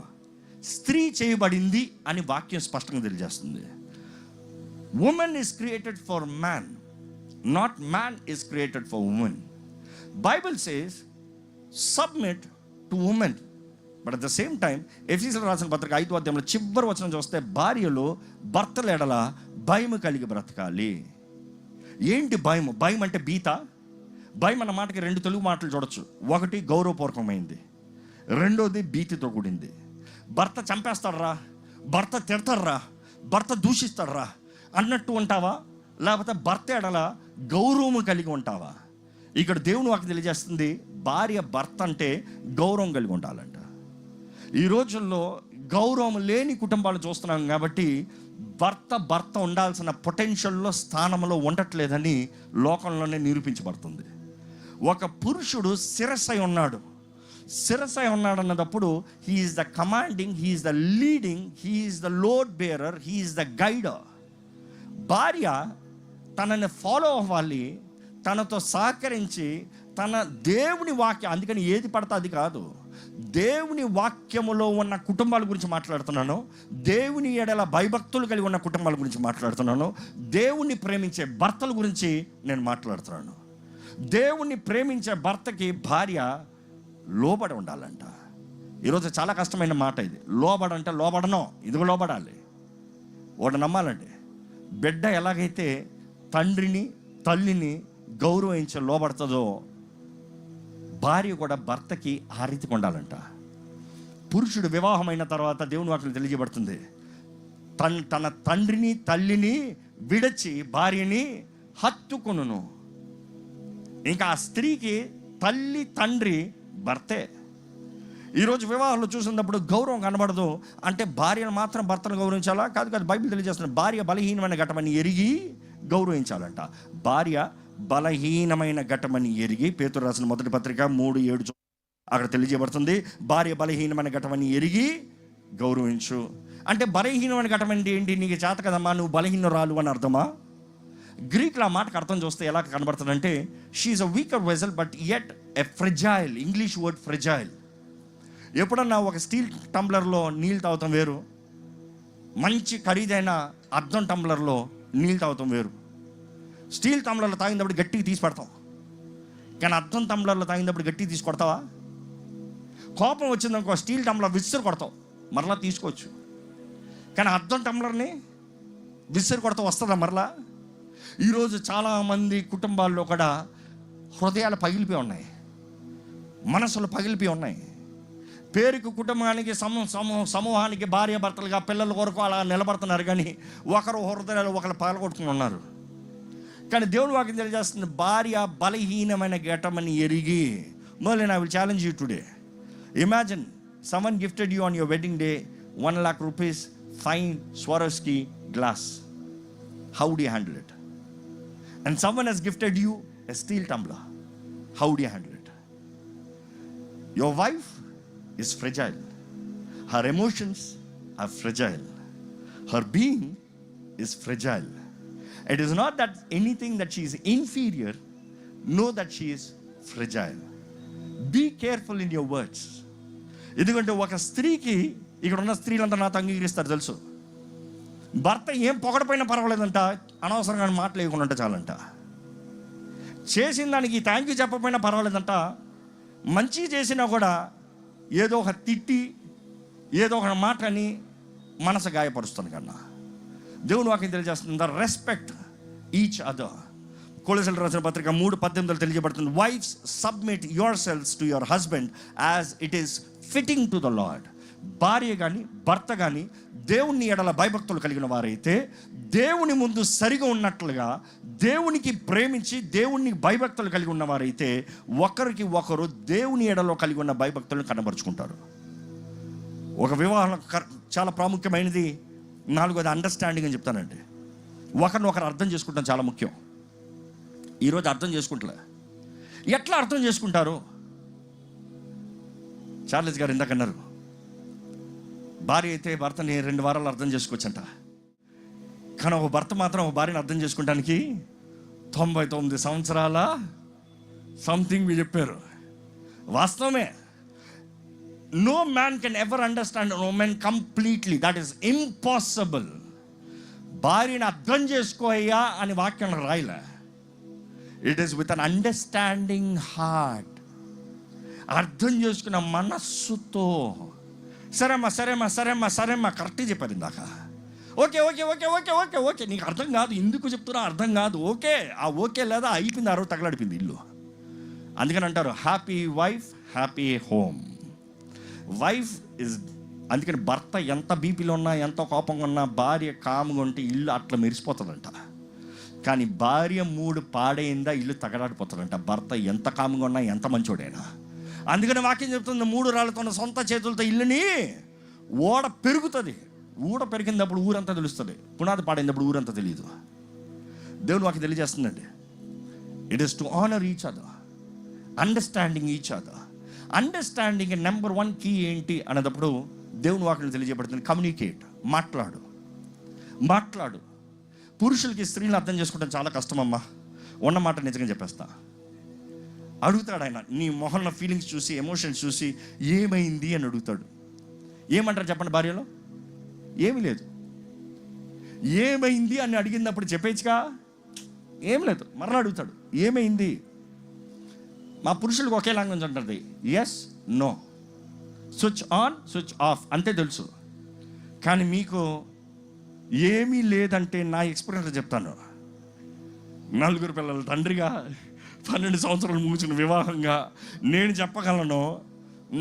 స్త్రీ చేయబడింది అని వాక్యం స్పష్టంగా తెలియజేస్తుంది. Women is created for man, not man is created for women. Bible says submit to women, but at the same time ఎఫెసీయులకు రాసిన పత్రిక 5వ అధ్యాయంలో చివరి వచనం చూస్తే భార్యలు భర్తల ఎడల భయం కలిగి బ్రతకాలి. ఏంటి భయం? భయం అంటే భీత. భయం అన్న మాటకి 2 తెలుగు మాటలు చూడొచ్చు. ఒకటి గౌరవపూర్వకమైంది, రెండోది భీతితో కూడింది. భర్త చంపేస్తాడరా, భర్త తిడతాడరా, భర్త దూషిస్తాడరా అన్నట్టు ఉంటావా, లేకపోతే భర్త ఎడల గౌరవం కలిగి ఉంటావా? ఇక్కడ దేవుని వాక్యం తెలియజేస్తుంది, భార్య భర్త అంటే గౌరవం కలిగి ఉండాలంట. ఈ రోజుల్లో గౌరవం లేని కుటుంబాలు చూస్తున్నాం కాబట్టి భర్త ఉండాల్సిన పొటెన్షియల్లో స్థానంలో ఉండట్లేదని లోకంలోనే నిరూపించబడుతుంది. ఒక పురుషుడు శిరస్సై ఉన్నాడు అన్నప్పుడు he's the commanding, he's the leading, he's the load bearer, he's the guider. భార్య తనని ఫాలో అవ్వాలి, తనతో సహకరించి తన దేవుని వాక్యం, అందుకని ఏది పడతా అది కాదు, దేవుని వాక్యములో ఉన్న కుటుంబాల గురించి మాట్లాడుతున్నాను, దేవుని ఎడల భయభక్తులు కలిగి ఉన్న కుటుంబాల గురించి మాట్లాడుతున్నాను, దేవుణ్ణి ప్రేమించే భర్తల గురించి నేను మాట్లాడుతున్నాను. దేవుణ్ణి ప్రేమించే భర్తకి భార్య లోబడి ఉండాలంట. ఈరోజు చాలా కష్టమైన మాట ఇది. లోబడంటే లోబడను, ఇదిగో లోబడాలి. వాడు నమ్మాలండి, బిడ్డ ఎలాగైతే తండ్రిని తల్లిని గౌరవించే లోబడుతుందో భార్య కూడా భర్తకి ఆ రీతికి ఉండాలంట. పురుషుడు వివాహమైన తర్వాత దేవుని వాక్యం తెలియజేయబడుతుంది, తన తండ్రిని తల్లిని విడచి భార్యని హత్తుకొనును. ఇంకా ఆ స్త్రీకి తల్లి తండ్రి భర్తే. ఈరోజు వివాహాలు చూసినప్పుడు గౌరవం కనబడదు అంటే భార్యను మాత్రం భర్తను గౌరవించాలా? కాదు. బైబిల్ తెలియజేస్తున్న భార్య బలహీనమైన ఘటమని ఎరిగి గౌరవించాలంట. భార్య బలహీనమైన ఘటమని ఎరిగి, పేతురు రాసిన మొదటి పత్రిక 3:7 అక్కడ తెలియజేయబడుతుంది. భార్య బలహీనమైన ఘటమని ఎరిగి గౌరవించు. అంటే బలహీనమైన ఘటం అంటే ఏంటి? నీకు చేత కదమ్మా, నువ్వు బలహీనరాలు అని అర్థమా? గ్రీక్లో ఆ మాటకు అర్థం చూస్తే ఎలా కనబడుతుందంటే she is a weaker vessel but yet a fragile. English word fragile. ఎప్పుడన్నా ఒక స్టీల్ టంబ్లర్లో నీళ్ళు తాగుతాం వేరు, మంచి ఖరీదైన అద్దం టంబ్లర్లో నీళ్ళు తాగుతాం వేరు. స్టీల్ టంబ్లర్లో తాగినప్పుడు గట్టిగా తీసి పడతాం, కానీ అద్దం టంబ్లర్లో తాగినప్పుడు గట్టిగా తీసి కొడతావా? కోపం వచ్చిందనుకో స్టీల్ టంబ్లర్ విసిరి కొడతావు, మరలా తీసుకోవచ్చు. కానీ అద్దం టంబ్లర్ని విసిరి కొడతావు, వస్తుందా మరలా? ఈరోజు చాలామంది కుటుంబాల్లో కూడా హృదయాలు పగిలిపోయి ఉన్నాయి, మనసులు పగిలిపోయి ఉన్నాయి. పేరుకు కుటుంబానికి సమూహానికి భార్య భర్తలుగా పిల్లల కొరకు అలా నిలబడుతున్నారు, కానీ ఒకరు హృదయాలు ఒకరు పగలగొట్టుకుని ఉన్నారు. కానీ దేవుని వాక్యం తెలియజేస్తుంది భార్య బలహీనమైన ఘటమని ఎరిగి. మళ్ళీ I will challenge you today. Imagine someone gifted you on your wedding day 1 lakh rupees fine Swarovski glass. How do you handle it? And someone has gifted you a steel tumbler. How do you handle it? Your wife is fragile. Her emotions are fragile. Her being is fragile. It is not that anything that she is inferior. Know that she is fragile. Be careful in your words. ఎందుకంటే ఒక స్త్రీకి, ఇక్కడ ఉన్న స్త్రీలంతా నాతో అంగీకరిస్తారు తెలుసు, భర్త ఏం పొగడపోయినా పర్వాలేదంట, అనవసరంగా మాటలు లేకుండా ఉంటే చాలంట. చేసిన దానికి థ్యాంక్ యూ చెప్పకపోయినా పర్వాలేదంట, మంచి చేసినా కూడా ఏదో ఒక తిట్టి ఏదో ఒక మాట అని మనసు గాయపరుస్తుంది. కన్నా దేవుని వాక్యం తెలియజేస్తుంది రెస్పెక్ట్ ఈచ్ అదర్. కొలొస్సీయులకు రాసిన పత్రిక 3:18 తెలియజేయబడుతుంది wives submit yourselves to your husband as it is fitting to the Lord. భార్య కానీ భర్త కానీ దేవుని ఎడల భయభక్తులు కలిగిన వారైతే దేవుని ముందు సరిగా ఉన్నట్లుగా దేవునికి ప్రేమించి దేవుని భయభక్తులు కలిగి ఉన్నవారైతే ఒకరికి ఒకరు దేవుని ఎడలో కలిగి ఉన్న భయభక్తులను కనబరుచుకుంటారు. ఒక వివాహం చాలా ప్రాముఖ్యమైనది 4వది అండర్స్టాండింగ్ అని చెప్తానండి. ఒకరినొకరు అర్థం చేసుకుంటాం చాలా ముఖ్యం. ఈరోజు అర్థం చేసుకుంటలే. ఎట్లా అర్థం చేసుకుంటారు? చార్లెస్ గారు ఇందాక అన్నారు, భార్య అయితే భర్తని 2 వారాలు అర్థం చేసుకోవచ్చంట, కానీ ఒక భర్త మాత్రం ఒక భార్యను అర్థం చేసుకోవడానికి 99 సంవత్సరాల సంథింగ్ మీరు చెప్పారు. వాస్తవమే. No man can ever understand no man completely. That is impossible. భార్యను అర్థం చేసుకోయ్యా అని వాక్యం రాయలే. It is with an understanding heart. అర్థం చేసుకున్న మనస్సుతో సరేమ్మా కరెక్ట్గా చెప్పారు ఇందాక. ఓకే నీకు అర్థం కాదు, ఎందుకు చెప్తున్నా అర్థం కాదు. ఓకే లేదా అయిపోయింది, ఆ రోజు తగలడిపోయింది ఇల్లు. అందుకని అంటారు happy wife happy home. Wife is, అందుకని భర్త ఎంత బీపీలో ఉన్నా ఎంత కోపంగా ఉన్నా భార్య కామ్గా ఉంటే ఇల్లు అట్లా మెరిసిపోతుందంట. కానీ భార్య మూడు పాడైందా ఇల్లు తగలాడిపోతుందంట, భర్త ఎంత కామ్గా ఉన్నా ఎంత మంచోడైనా. అందుకని వాక్యం చెప్తుంది 3 రాళ్ళతో సొంత చేతులతో ఇల్లుని ఓడ పెరుగుతుంది. ఊడ పెరిగినప్పుడు ఊరంతా తెలుస్తుంది, పునాది పాడైనప్పుడు ఊరంతా తెలియదు. దేవుని వాక్యం తెలియజేస్తుందండి it is to honour each other, understanding each other. Understanding number 1 key ఏంటి అనేటప్పుడు దేవుని వాక్యం తెలియజేయబడుతుంది కమ్యూనికేట్. మాట్లాడు. పురుషులకి స్త్రీలను అర్థం చేసుకోవడం చాలా కష్టమమ్మా, ఉన్న మాట నిజంగా చెప్పేస్తా. అడుగుతాడు ఆయన, నీ మొహంలో ఫీలింగ్స్ చూసి ఎమోషన్స్ చూసి ఏమైంది అని అడుగుతాడు. ఏమంటారు చెప్పండి భార్యలో? ఏమీ లేదు. ఏమైంది అని అడిగినప్పుడు చెప్పేచ్చుగా, ఏం లేదు. మరలా అడుగుతాడు ఏమైంది. మా పురుషులకు ఒకే లాంగ్వేజ్ ఉంటుంది, yes no, switch on switch off అంతే తెలుసు. కానీ మీకు ఏమీ లేదంటే నా ఎక్స్పీరియన్స్ చెప్తాను. 4 పిల్లల తండ్రిగా 12 సంవత్సరాలు ముగిసిన వివాహంగా నేను చెప్పగలను,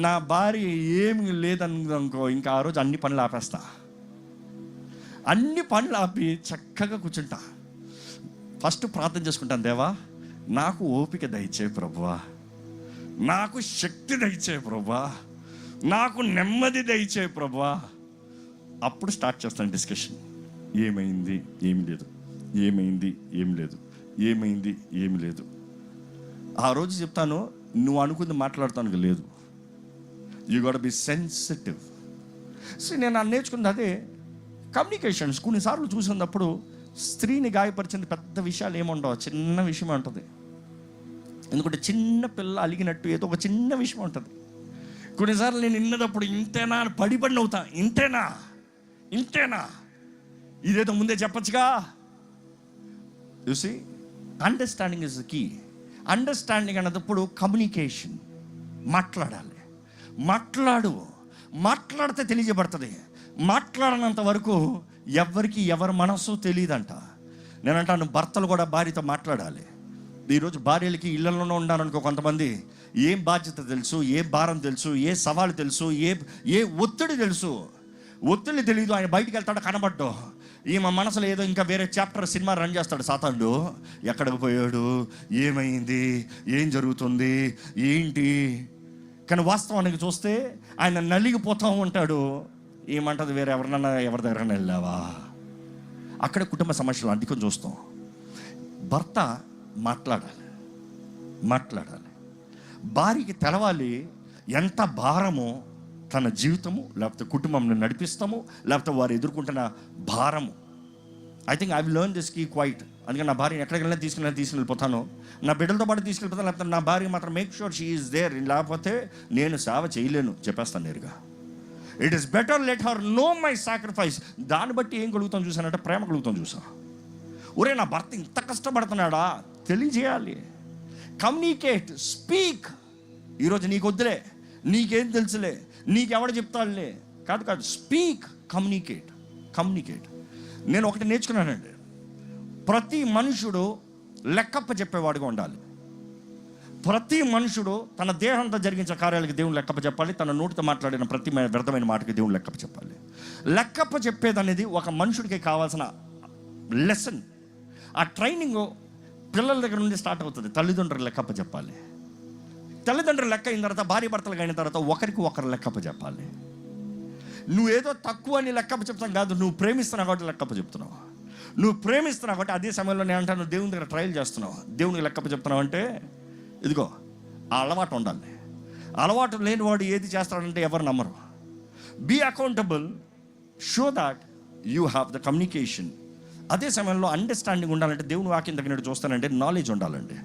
నా భార్య ఏమి లేదనుకో ఇంకా ఆ రోజు అన్ని పనులు ఆపేస్తా. అన్ని పనులు ఆపి చక్కగా కూర్చుంటా. ఫస్ట్ ప్రార్థన చేసుకుంటాను, దేవా నాకు ఓపిక దయచేయి ప్రభువా, నాకు శక్తి దయచేయి ప్రభువా, నాకు నెమ్మది దయచేయి ప్రభువా. అప్పుడు స్టార్ట్ చేస్తాను డిస్కషన్. ఏమైంది, ఏమి లేదు, ఏమైంది, ఏమి లేదు, ఏమైంది, ఏమి లేదు. ఆ రోజు చెప్తాను, నువ్వు అనుకుంది మాట్లాడతాను లేదు. You got be sensitive. So నేను నేర్చుకుంది అదే కమ్యూనికేషన్స్. కొన్నిసార్లు చూసినప్పుడు స్త్రీని గాయపరిచింది పెద్ద విషయాలు ఏముండవు, చిన్న విషయం ఉంటుంది. ఎందుకంటే చిన్న పిల్ల అలిగినట్టు ఏదో ఒక చిన్న విషయం ఉంటుంది. కొన్నిసార్లు నేను విన్నదప్పుడు ఇంతేనా అని పడిపడిన అవుతా. ఇంతేనా ఇదేదో ముందే చెప్పచ్చుగా. చూసి understanding is the key. Understanding అన్నప్పుడు కమ్యూనికేషన్. మాట్లాడితే తెలియజేయబడుతుంది. మాట్లాడినంత వరకు ఎవరికి ఎవరి మనసు తెలియదంట. నేను అంటాను, భర్తలు కూడా భార్యతో మాట్లాడాలి. ఈరోజు భార్యలకి ఇళ్లలోనే ఉండాలనుకో కొంతమంది, ఏం బాధ్యత తెలుసు, ఏ భారం తెలుసు, ఏ సవాలు తెలుసు, ఏ ఒత్తిడి తెలుసు. ఒత్తిడి తెలియదు, ఆయన బయటికి వెళ్తాడు కనబడ్డు. ఈమె మనసులో ఏదో ఇంకా వేరే చాప్టర్ సినిమా రన్ చేస్తాడు సాతానుడు. ఎక్కడికి పోయాడు, ఏమైంది, ఏం జరుగుతుంది, ఏంటి. కానీ వాస్తవానికి చూస్తే ఆయన నలిగిపోతూ ఉంటాడు. ఏమంటది, వేరే ఎవరి దగ్గర వెళ్ళావా. అక్కడ కుటుంబ సమస్యలు అధికం చూస్తాం. భర్త మాట్లాడాలి. భార్యకి తెలవాలి ఎంత భారమో తన జీవితము, లేకపోతే కుటుంబంని నడిపిస్తాము, లేకపోతే వారు ఎదుర్కొంటున్న భారము. I think I will learn this key quite. అందుకని నా భార్యని ఎక్కడికి వెళ్ళినా తీసుకెళ్ళిపోతాను. నా బిడ్డలతో పాటు తీసుకెళ్ళిపోతాను. లేకపోతే నా భార్య మాత్రం make sure she is there. లేకపోతే నేను సేవ చేయలేను, చెప్పేస్తాను నేరుగా. It is better let her know my sacrifice. దాన్ని బట్టి ఏం కలుగుతాం చూసానంటే, ప్రేమ కలుగుతాం చూసా. ఒరే నా భర్త ఇంత కష్టపడుతున్నాడా తెలియజేయాలి. Communicate, speak. ఈరోజు నీకు వద్దులే, నీకేం తెలుసులే, నీకెవడ చెప్తాడులే, కాదు. Speak, communicate. నేను ఒకటి నేర్చుకున్నానండి, ప్రతి మనుషుడు లెక్కప్ప చెప్పేవాడుగా ఉండాలి. ప్రతి మనుషుడు తన దేహంతో జరిగించే కార్యాలకి దేవుని లెక్కప్ప చెప్పాలి. తన నోటితో మాట్లాడిన ప్రతి వ్యర్థమైన మాటకి దేవుని లెక్కప్ప చెప్పాలి. లెక్కప్ప చెప్పేది అనేది ఒక మనుషుడికి కావాల్సిన లెసన్. ఆ ట్రైనింగ్ పిల్లల దగ్గర నుండి స్టార్ట్ అవుతుంది. తల్లిదండ్రులు లెక్కప్ప చెప్పాలి. తల్లిదండ్రులు లెక్క అయిన తర్వాత, భార్య భర్తలు అయిన తర్వాత ఒకరికి ఒకరు లెక్కప్ప చెప్పాలి. నువ్వేదో తక్కువ అని లెక్కప్ప చెప్తాను కాదు, నువ్వు ప్రేమిస్తున్నావు కాబట్టి లెక్కప్ప చెప్తున్నావు. నువ్వు ప్రేమిస్తున్నావు కాబట్టి అదే సమయంలో నేను అంటాను, దేవుని దగ్గర ట్రయల్ చేస్తున్నావు, దేవునికి లెక్కప్ప చెప్తున్నావు అంటే ఇదిగో ఆ అలవాటు ఉండాలి. అలవాటు లేనివాడు ఏది చేస్తాడంటే ఎవరు నమ్మరు. Be accountable, show that you have the communication. అదే సమయంలో అండర్స్టాండింగ్ ఉండాలంటే దేవుని వాక్యం తగినట్టు చూస్తానంటే నాలెడ్జ్ ఉండాలండి.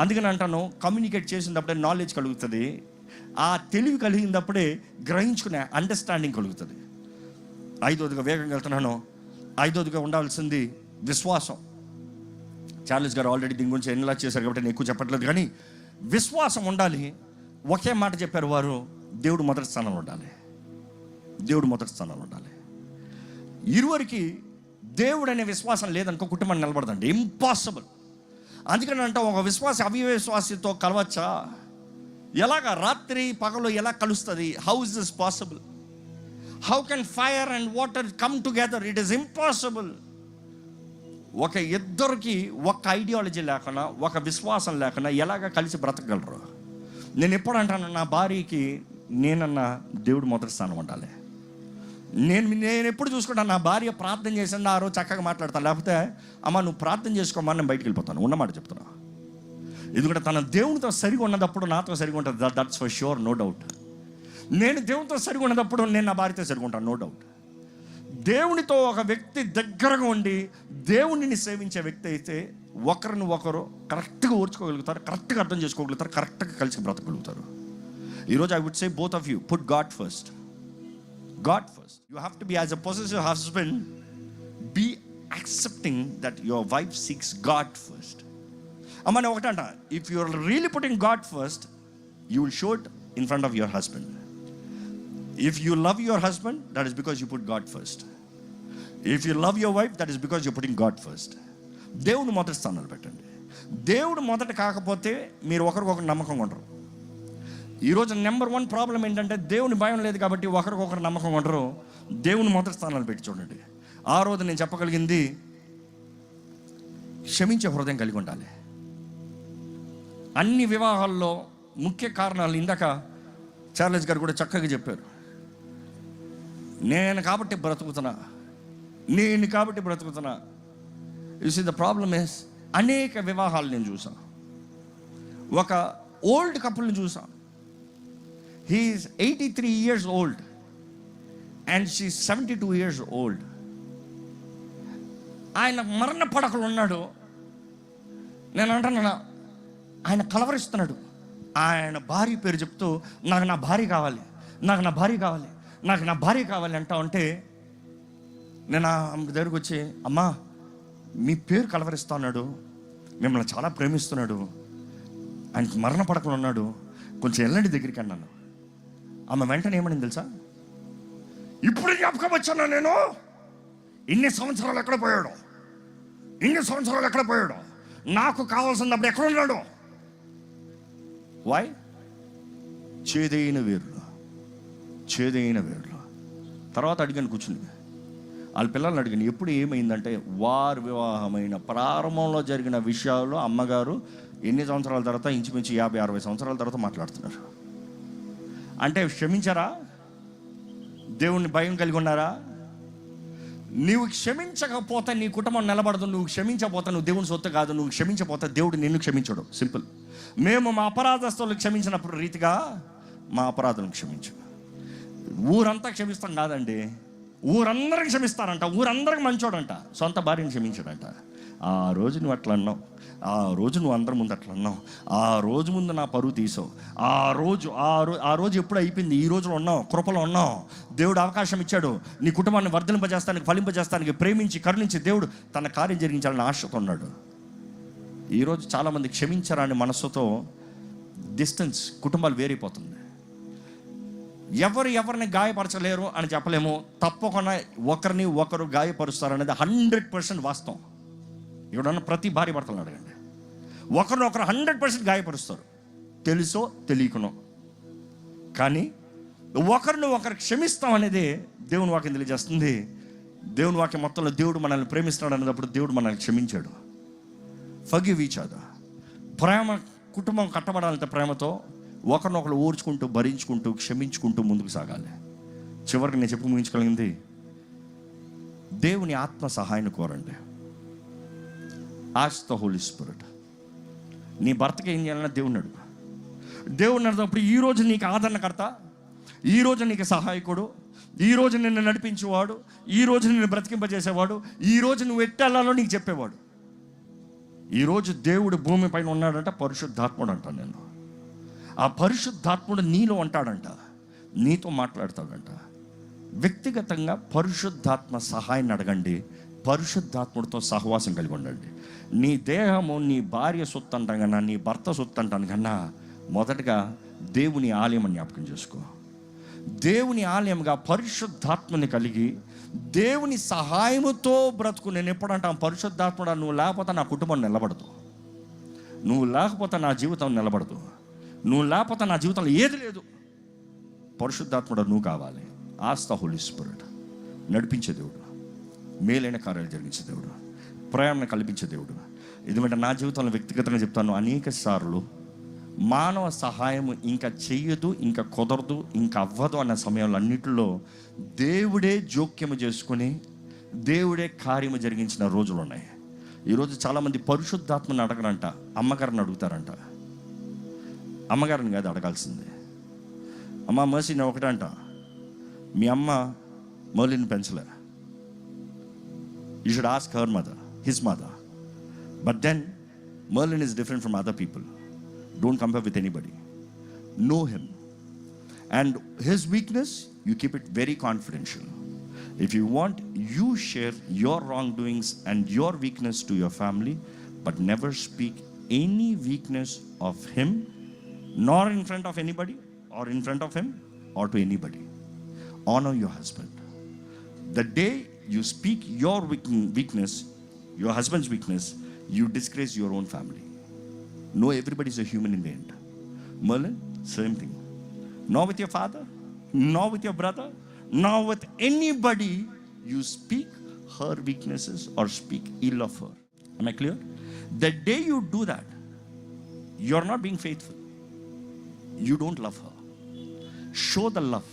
అందుకని అంటాను, కమ్యూనికేట్ చేసినప్పుడే నాలెడ్జ్ కలుగుతుంది. ఆ తెలివి కలిగినప్పుడే గ్రహించుకునే అండర్స్టాండింగ్ కలుగుతుంది. ఐదోదిగా వేగంగా వెళ్తున్నాను. ఐదోదిగా ఉండాల్సింది విశ్వాసం. చార్లెస్ గారు ఆల్రెడీ దీని గురించి ఎన్నిలా చేశారు కాబట్టి నేను ఎక్కువ చెప్పట్లేదు. కానీ విశ్వాసం ఉండాలి. ఒకే మాట చెప్పారు వారు, దేవుడు మొదటి స్థానంలో ఉండాలి. ఇరువురికి దేవుడు అనే విశ్వాసం లేదనుకో కుటుంబాన్ని నిలబడదండి, ఇంపాసిబుల్. అందుకని అంటే ఒక విశ్వాసి అవిశ్వాసితో కలవచ్చా? ఎలాగా? రాత్రి పగలు ఎలా కలుస్తుంది? How is this possible? How can fire and water come together? It is impossible. ఒక ఇద్దరికి ఒక ఐడియాలజీ లేకుండా, ఒక విశ్వాసం లేకుండా ఎలాగ కలిసి బ్రతకగలరు? నేను ఎప్పుడు అంటాను, నా భార్యకి నేనన్నా దేవుడు మొదటి స్థానం ఉండాలి. నేను ఎప్పుడు చూసుకుంటాను, నా భార్య ప్రార్థన చేసింది ఆ రోజు చక్కగా మాట్లాడతాను. లేకపోతే అమ్మ నువ్వు ప్రార్థన చేసుకోమా, నేను బయటికి వెళ్ళిపోతాను. ఉన్నమాట చెప్తున్నా. ఎందుకంటే తన దేవునితో సరిగా ఉన్నదప్పుడు నాతో సరిగా ఉంటుంది. That's for sure, no doubt. నేను దేవునితో సరిగా ఉన్నదప్పుడు నేను నా భార్యతో సరిగా ఉంటాను, నో డౌట్. దేవునితో ఒక వ్యక్తి దగ్గరగా ఉండి దేవునిని సేవించే వ్యక్తి అయితే ఒకరిని ఒకరు కరెక్ట్గా ఓర్చుకోగలుగుతారు, కరెక్ట్గా అర్థం చేసుకోగలుగుతారు, కరెక్ట్గా కలిసి బ్రతకగలుగుతారు. ఈరోజు I would say both of you put God first. You have to be, as a possessive husband, be accepting that your wife seeks God first. Amana okatanta, if you are really putting God first, you will show it in front of your husband. If you love your husband, that is because you put God first. If you love your wife, that is because you're putting God first. దేవుడు మొదటి స్థానంలో పెట్టండి. దేవుడు మొదట కాకపోతే మీరు ఒకరికొకరు నమ్మకంగా ఉండరు. ఈరోజు నెంబర్ 1 ప్రాబ్లం ఏంటంటే దేవుని భయం లేదు కాబట్టి ఒకరికొకరు నమ్మకం ఉండరు. దేవుని మొదటి స్థానాలు పెట్టి చూడండి. ఆ రోజు నేను చెప్పగలిగింది, క్షమించే హృదయం కలిగి ఉండాలి. అన్ని వివాహాల్లో ముఖ్య కారణాలు ఇందాక చార్లెస్ గారు కూడా చక్కగా చెప్పారు. నేను కాబట్టి బ్రతుకుతున్నా. You see the problem is, అనేక వివాహాలు నేను చూసాను. ఒక ఓల్డ్ కపుల్ని చూసాను. He is 83 years old and she 72 years old. ఆయన మరణ పడకలు ఉన్నాడు. నేను అంటున్నా, ఆయన కలవరిస్తున్నాడు. ఆయన భార్య పేరు చెప్తూ, నాకు నా భార్య కావాలి అంటా ఉంటే, నేను ఆమె దగ్గరకు వచ్చి, అమ్మా మీ పేరు కలవరిస్తా ఉన్నాడు, మిమ్మల్ని చాలా ప్రేమిస్తున్నాడు, ఆయనకి మరణ పడకలు ఉన్నాడు, కొంచెం వెళ్ళండి దగ్గరికి అన్నాను. ఆమె వెంటనే ఏమని తెలుసా, ఇప్పుడు జ్ఞాపకం వచ్చాను, నేను ఇన్ని సంవత్సరాలు ఎక్కడ పోయాడు, నాకు కావాల్సినప్పుడు ఎక్కడ ఉన్నాడు. వై? చేదైన వేరులో. తర్వాత అడిగాను కూర్చుని, వాళ్ళ పిల్లల్ని అడిగాను, ఎప్పుడు ఏమైందంటే, వారు వివాహమైన ప్రారంభంలో జరిగిన విషయాలు అమ్మగారు ఎన్ని సంవత్సరాల తర్వాత, ఇంచుమించు 50-60 సంవత్సరాల తర్వాత మాట్లాడుతున్నారు. అంటే క్షమించారా? దేవుణ్ణి భయం కలిగి ఉన్నారా? నీవు క్షమించకపోతే నీ కుటుంబం నిలబడదు. నువ్వు క్షమించకపోతే నువ్వు దేవుని సొత్తు కాదు. నువ్వు క్షమించకపోతే దేవుడు నిన్ను క్షమించడు. సింపుల్. మేము మా అపరాధస్తులు క్షమించినప్పుడు రీతిగా మా అపరాధులను క్షమించు. ఊరంతా క్షమిస్తాం కాదండి, ఊరందరికి క్షమిస్తారంట. ఊరందరికి మంచోడంట, సొంత భార్యను క్షమించాడంట. ఆ రోజు నువ్వు అట్లా అన్నావు, ఆ రోజు నువ్వు అందరి ముందు అట్లా అన్నావు, ఆ రోజు ముందు నా పరువు తీసావు, ఆ రోజు ఎప్పుడు అయిపోయింది. ఈ రోజులో ఉన్నావు, కృపలో ఉన్నావు. దేవుడు అవకాశం ఇచ్చాడు నీ కుటుంబాన్ని వర్ధలింపజేస్తానికి, ఫలింపజేస్తానికి, ప్రేమించి కరుణించి దేవుడు తన కార్యం జరిగించాలని ఆశతో ఉన్నాడు. ఈరోజు చాలామంది క్షమించరాని మనస్సుతో డిస్టెన్స్, కుటుంబాలు వేరైపోతుంది. ఎవరిని గాయపరచలేరు అని చెప్పలేము. తప్పకుండా ఒకరిని ఒకరు గాయపరుస్తారనేది 100% వాస్తవం. ఇక్కడ ఉన్న ప్రతి భార్య భర్తలను అడగండి, ఒకరినొకరు 100% గాయపరుస్తారు, తెలుసో తెలియకునో. కానీ ఒకరిని ఒకరు క్షమిస్తాం అనేది దేవుని వాక్యం తెలియజేస్తుంది. దేవుని వాక్యం మొత్తంలో దేవుడు మనల్ని ప్రేమిస్తున్నాడు అనేటప్పుడు దేవుడు మనల్ని క్షమించాడు. Forgive each other. ప్రేమ, కుటుంబం కట్టబడాలంటే ప్రేమతో ఒకరినొకరు ఓర్చుకుంటూ, భరించుకుంటూ, క్షమించుకుంటూ ముందుకు సాగాలి. చివరికి నేను చెప్పి ముగించగలిగింది, దేవుని ఆత్మ సహాయాన్ని కోరండి. Ask the Holi Spirit. నీ భర్తకి ఏం చేయాలన్నా దేవుని అడుగు. దేవుని అడిగినప్పుడు ఈరోజు నీకు ఆదరణకర్త, ఈరోజు నీకు సహాయకుడు, ఈరోజు నిన్ను నడిపించేవాడు, ఈరోజు నిన్ను బ్రతికింపజేసేవాడు, ఈరోజు నువ్వు ఎట్టెళ్ళాలో నీకు చెప్పేవాడు. ఈరోజు దేవుడు భూమి పైన ఉన్నాడంట, పరిశుద్ధాత్ముడు అంటాను నేను. ఆ పరిశుద్ధాత్ముడు నీలో ఉంటాడంట, నీతో మాట్లాడతాడంట. వ్యక్తిగతంగా పరిశుద్ధాత్మ సహాయాన్ని అడగండి, పరిశుద్ధాత్ముడితో సహవాసం కలిగి ఉండండి. నీ దేహము నీ భార్య సొత్తు అంటాం కన్నా, నీ భర్త సొత్తు అంటాను కన్నా, మొదటగా దేవుని ఆలయం అని జ్ఞాపకం చేసుకో. దేవుని ఆలయంగా పరిశుద్ధాత్మని కలిగి దేవుని సహాయముతో బ్రతుకు. నేను ఎప్పుడంటాను, పరిశుద్ధాత్ముడా నువ్వు లేకపోతే నా కుటుంబం నిలబడదు, నువ్వు లేకపోతే నా జీవితం నిలబడదు, నువ్వు లేకపోతే నా జీవితంలో ఏది లేదు. పరిశుద్ధాత్ముడా నువ్వు కావాలి. Ask the Holi spirit. నడిపించే దేవుడు, మేలైన కార్యాలు జరిగించే దేవుడు, ప్రయాణం కల్పించే దేవుడు. ఎందుకంటే నా జీవితంలో వ్యక్తిగతంగా చెప్తాను, అనేక సార్లు మానవ సహాయం ఇంకా చెయ్యదు, ఇంకా కుదరదు, ఇంకా అవ్వదు అన్న సమయంలో అన్నిటిలో దేవుడే జోక్యము చేసుకొని దేవుడే కార్యము జరిగించిన రోజులు ఉన్నాయి. ఈరోజు చాలామంది పరిశుద్ధాత్మని అడగరంట, అమ్మగారిని అడుగుతారంట. అమ్మగారిని కాదు అడగాల్సిందే. అమ్మ మర్సీ, నేను ఒకటే అంట, మీ అమ్మ మర్లిని పెంచలే. You should ask her mother, his mother. But then Merlin is different from other people. Don't compare with anybody. Know him. And his weakness, you keep it very confidential. If you want, you share your wrongdoings and your weakness to your family, but never speak any weakness of him, nor in front of anybody, or in front of him, or to anybody. Honor your husband. The day you speak your weakness, your husband's weakness, you disgrace your own family. No, everybody is a human in the end. Merlin, same thing. Nor with your father, nor with your brother, nor with anybody you speak her weaknesses or speak ill of her. Am I clear? The day you do that, you are not being faithful. You don't love her. Show the love,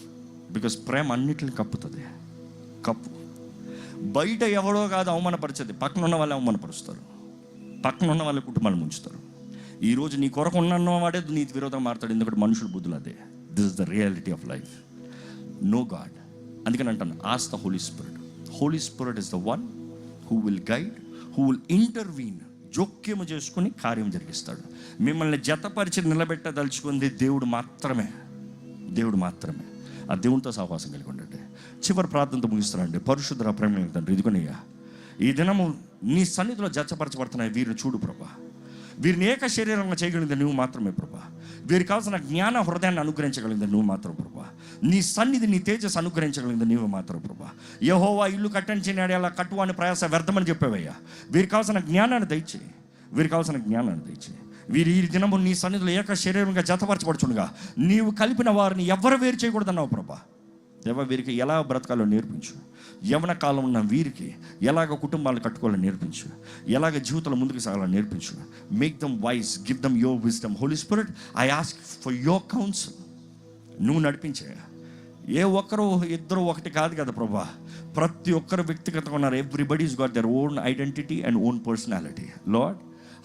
because ప్రేమ అన్నిటిని కప్పుతుంది. Cup. బయట ఎవడో కాదు అవమానపరిచేది, పక్కన ఉన్న వాళ్ళే అవమానపరుస్తారు, పక్కన ఉన్న వాళ్ళ కుటుంబాలు ముంచుతారు. ఈరోజు నీ కొరకు ఉన్నవాడే నీ విరోధంగా మారుతాడు, ఎందుకంటే మనుషుల బుద్ధులు అదే. This is the reality of life. No God. అందుకని అంటాను, ask the Holi Spirit. Holy Spirit is the one who will guide, who will intervene. జోక్యము చేసుకుని కార్యం జరిగిస్తాడు. మిమ్మల్ని జతపరిచి నిలబెట్టదలుచుకుంది దేవుడు మాత్రమే. దేవుడు మాత్రమే. ఆ దేవునితో సహవాసం కలిగి ఉండండి. చివరి ప్రార్థనతో ముగిస్తానండి. పరిశుద్ధ ప్రేమ తండ్రి, ఇదిగోనయ్యా, ఈ దినము నీ సన్నిధిలో జతపరచబడుతున్నాయి వీరిని చూడు ప్రభా. వీరిని ఏక శరీరంగా చేయగలిగింది నువ్వు మాత్రమే ప్రభా. వీరికి కావాల్సిన జ్ఞాన హృదయాన్ని అనుగ్రహించగలిగింది నువ్వు మాత్రం ప్రభా. నీ సన్నిధి, నీ తేజస్సు అనుగ్రహించగలిగింది నువ్వు మాత్రం ప్రభా. యెహోవా ఇల్లు కట్టించినాడు, అలా కట్టువాని ప్రయాస వ్యర్థమని చెప్పేవయ్యా. వీరికి కావాల్సిన జ్ఞానాన్ని దయచేయి, వీరికి కావాల్సిన జ్ఞానాన్ని దయచేయి. వీరు ఈ దినము నీ సన్నిధిలో ఏక శరీరంగా జతపరచబడుచుండగా నీవు కలిపిన వారిని ఎవరు వేరు చేయకూడదన్నావు ప్రభా. దేవా, వీరికి ఎలా బ్రతకాలో నేర్పించు. యవన కాలం ఉన్న వీరికి ఎలాగ కుటుంబాలు కట్టుకోవాలో నేర్పించు, ఎలాగ జీవితంలో ముందుకు సాగాలో నేర్పించు. Make them wise, give them your wisdom. Holy Spirit, I ask for your counsel. నువ్వు నడిపించే. ఏ ఒక్కరు ఇద్దరు ఒకటి కాదు కదా ప్రభా. ప్రతి ఒక్కరు వ్యక్తిగతంగా ఉన్నారు. Everybody is got their own identity and own personality. Lord,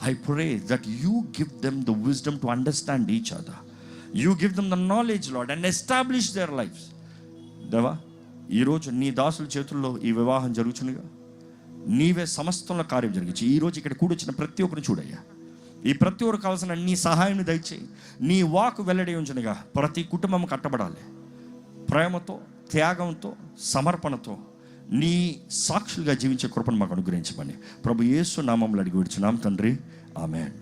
I pray that you give them the wisdom to understand each other. You give them the knowledge, Lord, and establish their lives. దేవా, ఈరోజు నీ దాసుల చేతుల్లో ఈ వివాహం జరుగుచునిగా నీవే సమస్తంలో కార్యం జరిగించి ఈరోజు ఇక్కడ కూడొచ్చిన ప్రతి ఒక్కరిని చూడయ్యా. ఈ ప్రతి ఒక్కరు కావాల్సిన నీ సహాయాన్ని దయచేయి. నీ వాక్ వెల్లడి ఉంచునిగా ప్రతి కుటుంబం కట్టబడాలి. ప్రేమతో, త్యాగంతో, సమర్పణతో నీ సాక్షులుగా జీవించే కృపను మాకు అనుగ్రహించమని ప్రభు యేసు నామములో అడిగి విడుచున్నాం తండ్రి. ఆమేన్.